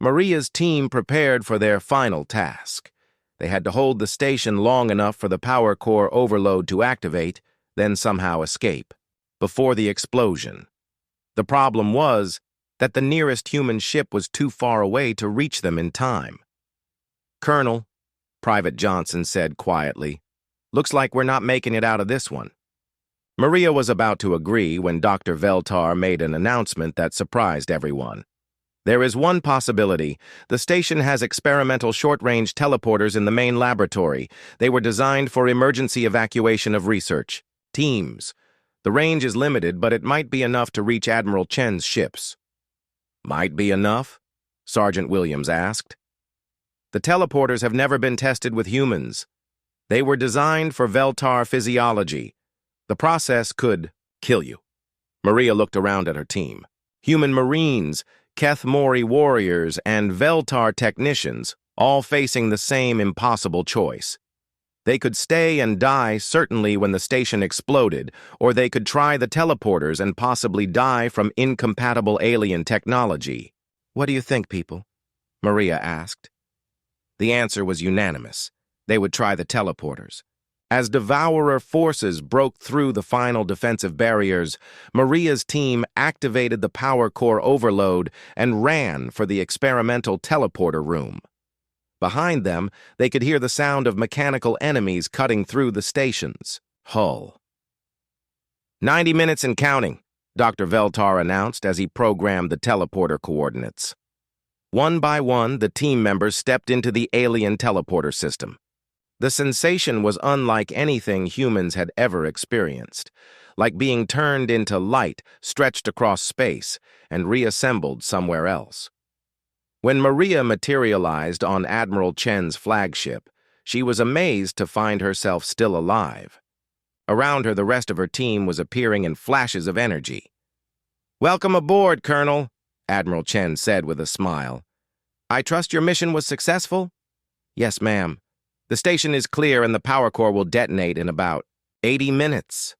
Maria's team prepared for their final task. They had to hold the station long enough for the power core overload to activate, then somehow escape, before the explosion. The problem was that the nearest human ship was too far away to reach them in time. Colonel, Private Johnson said quietly, looks like we're not making it out of this one. Maria was about to agree when Dr. Veltar made an announcement that surprised everyone. There is one possibility. The station has experimental short-range teleporters in the main laboratory. They were designed for emergency evacuation of research teams. The range is limited, but it might be enough to reach Admiral Chen's ships. Might be enough? Sergeant Williams asked. The teleporters have never been tested with humans. They were designed for Veltar physiology. The process could kill you. Maria looked around at her team. Human Marines, Keth Mori warriors, and Veltar technicians, all facing the same impossible choice. They could stay and die certainly when the station exploded, or they could try the teleporters and possibly die from incompatible alien technology. What do you think, people? Maria asked. The answer was unanimous. They would try the teleporters. As devourer forces broke through the final defensive barriers, Maria's team activated the power core overload and ran for the experimental teleporter room. Behind them, they could hear the sound of mechanical enemies cutting through the station's hull. 90 minutes and counting, Dr. Veltar announced as he programmed the teleporter coordinates. One by one, the team members stepped into the alien teleporter system. The sensation was unlike anything humans had ever experienced, like being turned into light stretched across space and reassembled somewhere else. When Maria materialized on Admiral Chen's flagship, she was amazed to find herself still alive. Around her, the rest of her team was appearing in flashes of energy. "Welcome aboard, Colonel," Admiral Chen said with a smile. "I trust your mission was successful?" "Yes, ma'am. The station is clear and the power core will detonate in about 80 minutes.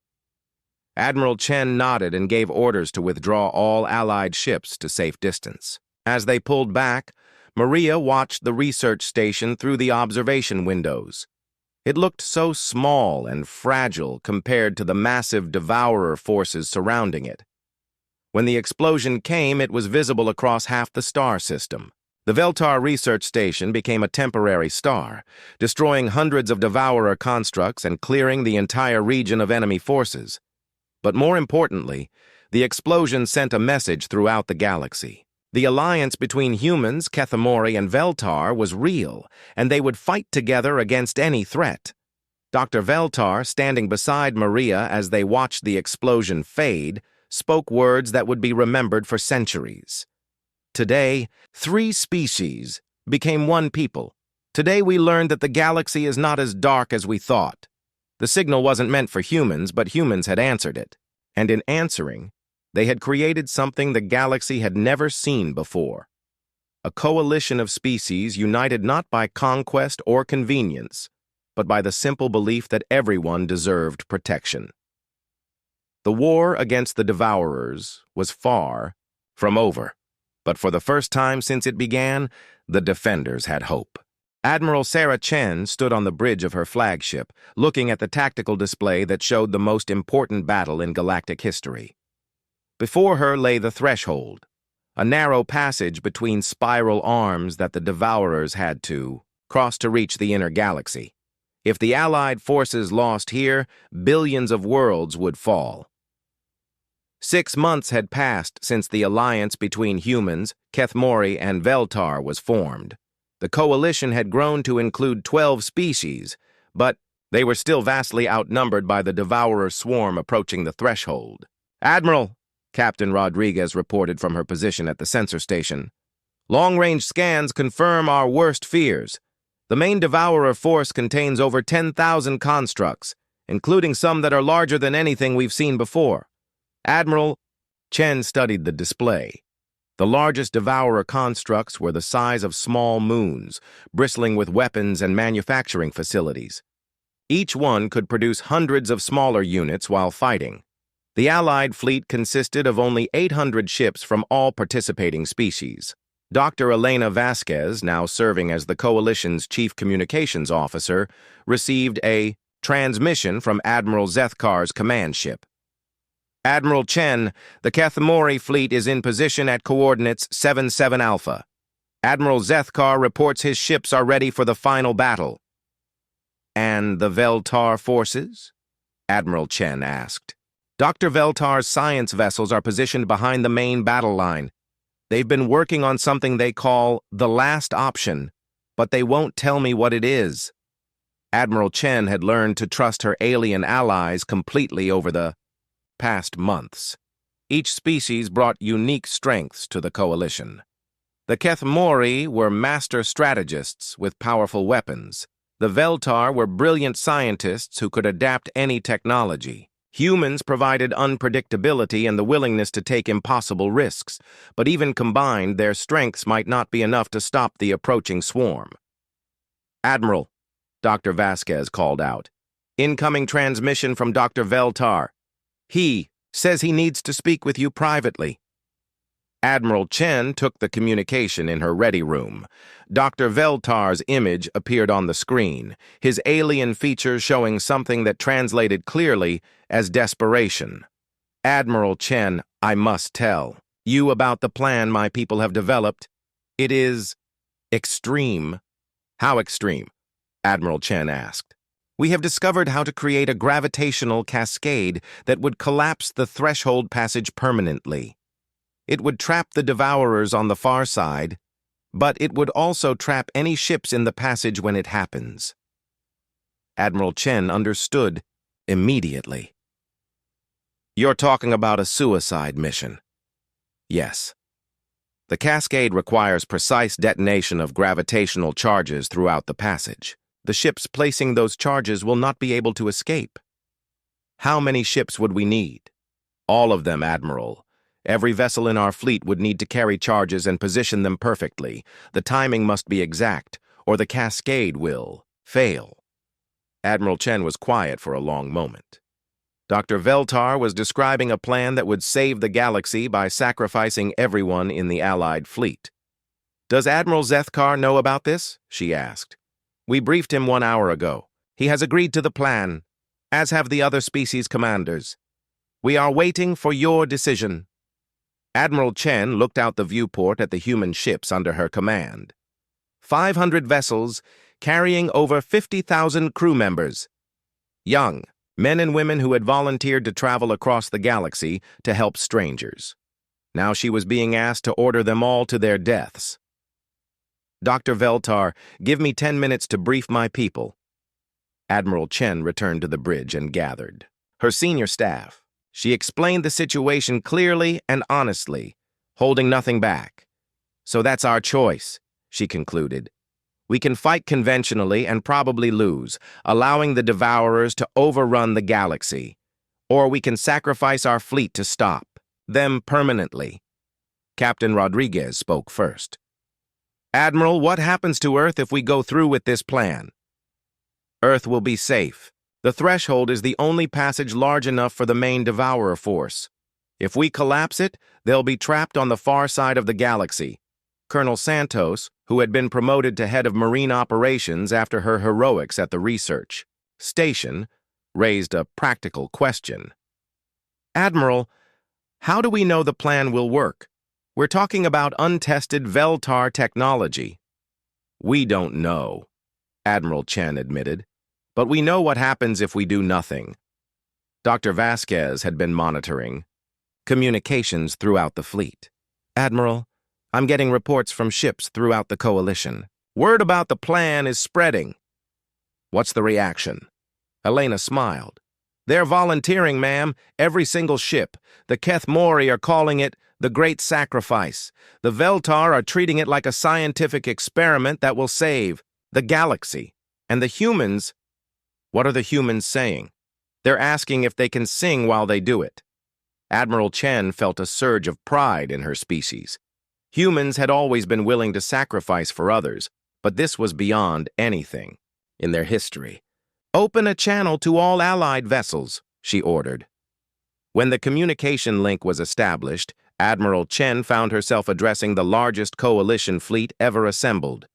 Admiral Chen nodded and gave orders to withdraw all Allied ships to safe distance. As they pulled back, Maria watched the research station through the observation windows. It looked so small and fragile compared to the massive devourer forces surrounding it. When the explosion came, it was visible across half the star system. The Veltar research station became a temporary star, destroying hundreds of Devourer constructs and clearing the entire region of enemy forces. But more importantly, the explosion sent a message throughout the galaxy. The alliance between humans, Kethemori, and Veltar was real, and they would fight together against any threat. Dr. Veltar, standing beside Maria as they watched the explosion fade, spoke words that would be remembered for centuries. Today, 3 species became one people. Today we learned that the galaxy is not as dark as we thought. The signal wasn't meant for humans, but humans had answered it. And in answering, they had created something the galaxy had never seen before. A coalition of species united not by conquest or convenience, but by the simple belief that everyone deserved protection. The war against the Devourers was far from over. But for the first time since it began, the defenders had hope. Admiral Sarah Chen stood on the bridge of her flagship, looking at the tactical display that showed the most important battle in galactic history. Before her lay the threshold, a narrow passage between spiral arms that the Devourers had to cross to reach the inner galaxy. If the Allied forces lost here, billions of worlds would fall. 6 months had passed since the alliance between humans, Kethemori, and Veltar was formed. The coalition had grown to include 12 species, but they were still vastly outnumbered by the Devourer swarm approaching the threshold. "Admiral," Captain Rodriguez reported from her position at the sensor station, "long-range scans confirm our worst fears. The main Devourer force contains over 10,000 constructs, including some that are larger than anything we've seen before." Admiral Chen studied the display. The largest Devourer constructs were the size of small moons, bristling with weapons and manufacturing facilities. Each one could produce hundreds of smaller units while fighting. The Allied fleet consisted of only 800 ships from all participating species. Dr. Elena Vasquez, now serving as the Coalition's chief communications officer, received a transmission from Admiral Zethkar's command ship. "Admiral Chen, the Kethemori fleet is in position at coordinates 77 Alpha. Admiral Zethkar reports his ships are ready for the final battle." "And the Veltar forces?" Admiral Chen asked. "Dr. Veltar's science vessels are positioned behind the main battle line. They've been working on something they call the last option, but they won't tell me what it is." Admiral Chen had learned to trust her alien allies completely over the past months. Each species brought unique strengths to the coalition. The Kethemori were master strategists with powerful weapons. The Veltar were brilliant scientists who could adapt any technology. Humans provided unpredictability and the willingness to take impossible risks, but even combined, their strengths might not be enough to stop the approaching swarm. "Admiral," Dr. Vasquez called out. "Incoming transmission from Dr. Veltar. He says he needs to speak with you privately." Admiral Chen took the communication in her ready room. Dr. Veltar's image appeared on the screen, his alien features showing something that translated clearly as desperation. "Admiral Chen, I must tell you about the plan my people have developed. It is extreme." "How extreme?" Admiral Chen asked. "We have discovered how to create a gravitational cascade that would collapse the threshold passage permanently. It would trap the Devourers on the far side, but it would also trap any ships in the passage when it happens." Admiral Chen understood immediately. "You're talking about a suicide mission." "Yes. The cascade requires precise detonation of gravitational charges throughout the passage. The ships placing those charges will not be able to escape." "How many ships would we need?" "All of them, Admiral. Every vessel in our fleet would need to carry charges and position them perfectly. The timing must be exact, or the cascade will fail." Admiral Chen was quiet for a long moment. Dr. Veltar was describing a plan that would save the galaxy by sacrificing everyone in the Allied fleet. "Does Admiral Zethkar know about this?" she asked. "We briefed him 1 hour ago. He has agreed to the plan, as have the other species commanders. We are waiting for your decision." Admiral Chen looked out the viewport at the human ships under her command. 500 vessels carrying over 50,000 crew members. Young, men and women who had volunteered to travel across the galaxy to help strangers. Now she was being asked to order them all to their deaths. Dr. Veltar, give me 10 minutes to brief my people. Admiral Chen returned to the bridge and gathered her senior staff. She explained the situation clearly and honestly, holding nothing back. So that's our choice, she concluded. We can fight conventionally and probably lose, allowing the Devourers to overrun the galaxy. Or we can sacrifice our fleet to stop them permanently. Captain Rodriguez spoke first. Admiral, what happens to Earth if we go through with this plan? Earth will be safe. The threshold is the only passage large enough for the main Devourer force. If we collapse it, they'll be trapped on the far side of the galaxy. Colonel Santos, who had been promoted to head of Marine Operations after her heroics at the research station, raised a practical question. Admiral, how do we know the plan will work? We're talking about untested Veltar technology. We don't know, Admiral Chen admitted, but we know what happens if we do nothing. Dr. Vasquez had been monitoring communications throughout the fleet. Admiral, I'm getting reports from ships throughout the coalition. Word about the plan is spreading. What's the reaction? Elena smiled. They're volunteering, ma'am. Every single ship. The Keth Mori are calling it the Great Sacrifice. The Veltar are treating it like a scientific experiment that will save the galaxy. And the humans, what are the humans saying? They're asking if they can sing while they do it. Admiral Chen felt a surge of pride in her species. Humans had always been willing to sacrifice for others, but this was beyond anything in their history. Open a channel to all Allied vessels, she ordered. When the communication link was established, Admiral Chen found herself addressing the largest coalition fleet ever assembled.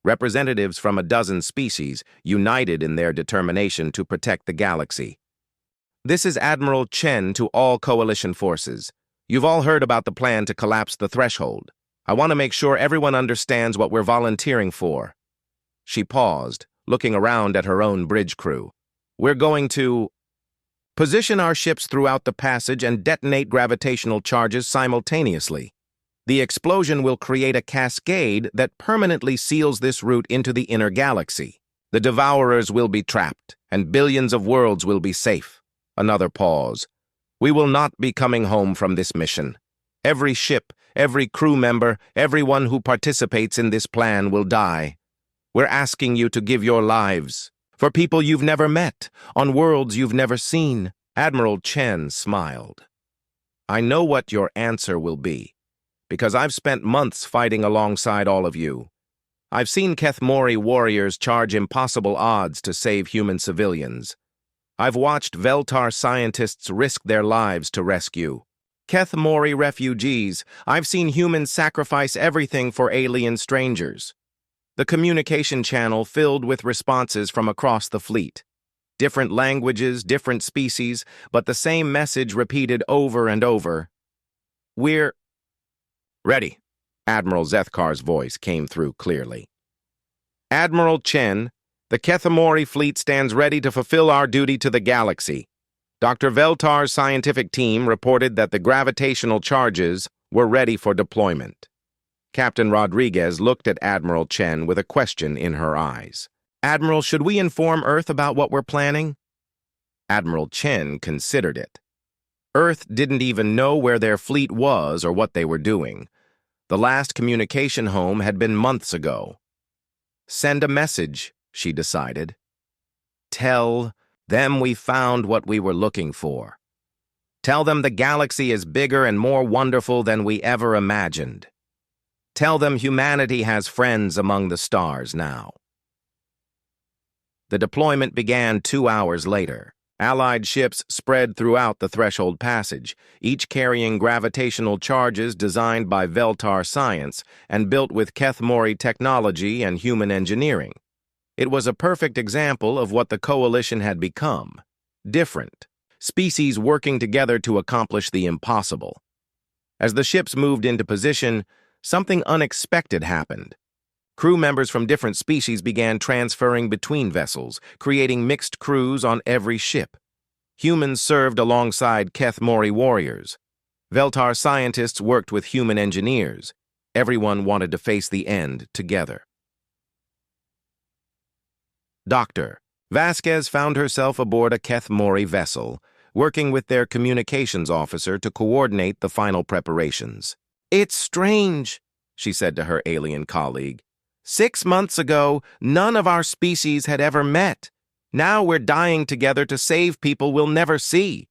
Representatives from a dozen species united in their determination to protect the galaxy. This is Admiral Chen to all coalition forces. You've all heard about the plan to collapse the threshold. I want to make sure everyone understands what we're volunteering for. She paused, looking around at her own bridge crew. We're going to position our ships throughout the passage and detonate gravitational charges simultaneously. The explosion will create a cascade that permanently seals this route into the inner galaxy. The Devourers will be trapped, and billions of worlds will be safe. Another pause. We will not be coming home from this mission. Every ship, every crew member, everyone who participates in this plan will die. We're asking you to give your lives for people you've never met, on worlds you've never seen. Admiral Chen smiled. I know what your answer will be, because I've spent months fighting alongside all of you. I've seen Keth Mori warriors charge impossible odds to save human civilians. I've watched Veltar scientists risk their lives to rescue Keth Mori refugees. I've seen humans sacrifice everything for alien strangers. The communication channel filled with responses from across the fleet. Different languages, different species, but the same message repeated over and over. We're ready. Admiral Zethkar's voice came through clearly. Admiral Chen, the Kethamori fleet stands ready to fulfill our duty to the galaxy. Dr. Veltar's scientific team reported that the gravitational charges were ready for deployment. Captain Rodriguez looked at Admiral Chen with a question in her eyes. Admiral, should we inform Earth about what we're planning? Admiral Chen considered it. Earth didn't even know where their fleet was or what they were doing. The last communication home had been months ago. Send a message, she decided. Tell them we found what we were looking for. Tell them the galaxy is bigger and more wonderful than we ever imagined. Tell them humanity has friends among the stars now. The deployment began 2 hours later. Allied ships spread throughout the threshold passage, each carrying gravitational charges designed by Veltar science and built with Keth Mori technology and human engineering. It was a perfect example of what the coalition had become. Different. Species working together to accomplish the impossible. As the ships moved into position, something unexpected happened. Crew members from different species began transferring between vessels, creating mixed crews on every ship. Humans served alongside Keth-Mori warriors. Veltar scientists worked with human engineers. Everyone wanted to face the end together. Dr. Vasquez found herself aboard a Keth-Mori vessel, working with their communications officer to coordinate the final preparations. "It's strange," she said to her alien colleague. 6 months ago, none of our species had ever met. Now we're dying together to save people we'll never see."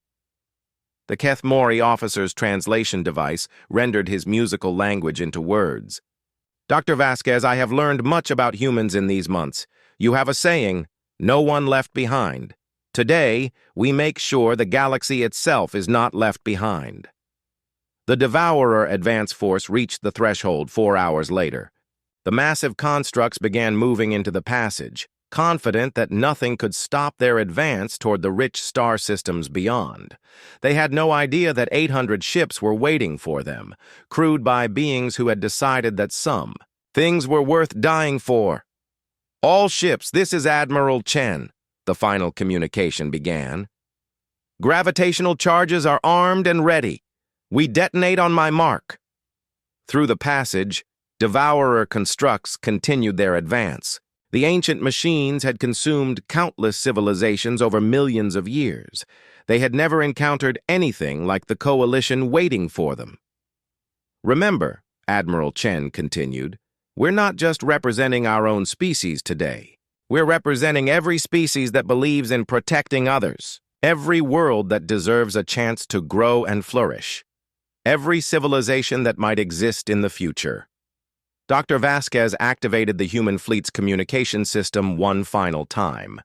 The Keth-Mori officer's translation device rendered his musical language into words. "Dr. Vasquez, I have learned much about humans in these months. You have a saying, 'No one left behind.' Today, we make sure the galaxy itself is not left behind." The Devourer advance force reached the threshold 4 hours later. The massive constructs began moving into the passage, confident that nothing could stop their advance toward the rich star systems beyond. They had no idea that 800 ships were waiting for them, crewed by beings who had decided that some things were worth dying for. "All ships, this is Admiral Chen," the final communication began. "Gravitational charges are armed and ready. We detonate on my mark." Through the passage, Devourer constructs continued their advance. The ancient machines had consumed countless civilizations over millions of years. They had never encountered anything like the coalition waiting for them. "Remember," Admiral Chen continued, "we're not just representing our own species today. We're representing every species that believes in protecting others, every world that deserves a chance to grow and flourish, every civilization that might exist in the future." Dr. Vasquez activated the human fleet's communication system one final time.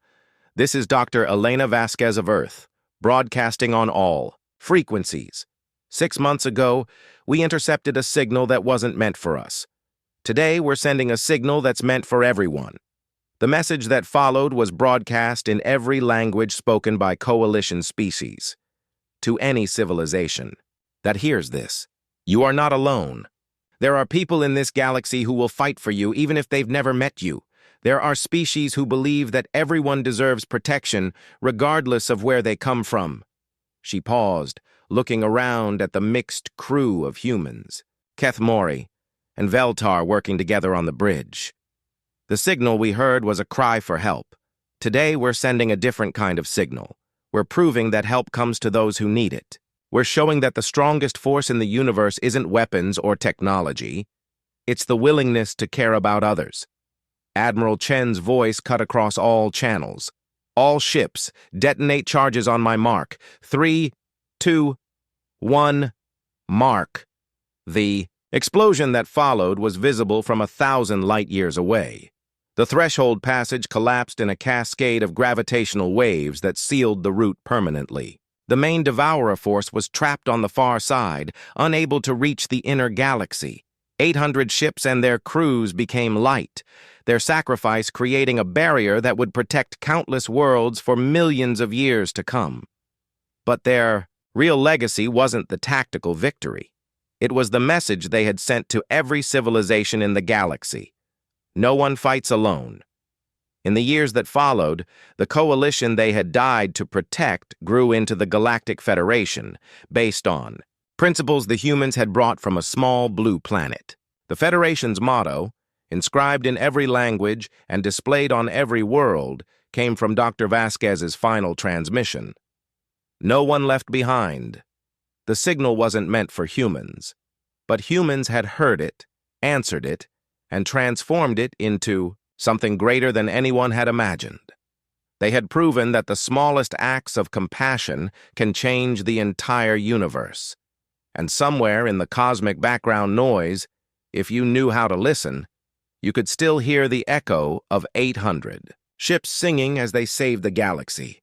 "This is Dr. Elena Vasquez of Earth, broadcasting on all frequencies. 6 months ago, we intercepted a signal that wasn't meant for us. Today, we're sending a signal that's meant for everyone." The message that followed was broadcast in every language spoken by coalition species. "To any civilization that hears this, you are not alone. There are people in this galaxy who will fight for you even if they've never met you. There are species who believe that everyone deserves protection regardless of where they come from." She paused, looking around at the mixed crew of humans, Keth-Mori and Veltar working together on the bridge. "The signal we heard was a cry for help. Today we're sending a different kind of signal. We're proving that help comes to those who need it. We're showing that the strongest force in the universe isn't weapons or technology. It's the willingness to care about others." Admiral Chen's voice cut across all channels. "All ships, detonate charges on my mark. 3, 2, 1, mark." The explosion that followed was visible from 1,000 light-years away. The threshold passage collapsed in a cascade of gravitational waves that sealed the route permanently. The main Devourer force was trapped on the far side, unable to reach the inner galaxy. 800 ships and their crews became light, their sacrifice creating a barrier that would protect countless worlds for millions of years to come. But their real legacy wasn't the tactical victory. It was the message they had sent to every civilization in the galaxy. No one fights alone. In the years that followed, the coalition they had died to protect grew into the Galactic Federation, based on principles the humans had brought from a small blue planet. The Federation's motto, inscribed in every language and displayed on every world, came from Dr. Vasquez's final transmission. "No one left behind." The signal wasn't meant for humans, but humans had heard it, answered it, and transformed it into something greater than anyone had imagined. They had proven that the smallest acts of compassion can change the entire universe. And somewhere in the cosmic background noise, if you knew how to listen, you could still hear the echo of 800 ships singing as they saved the galaxy.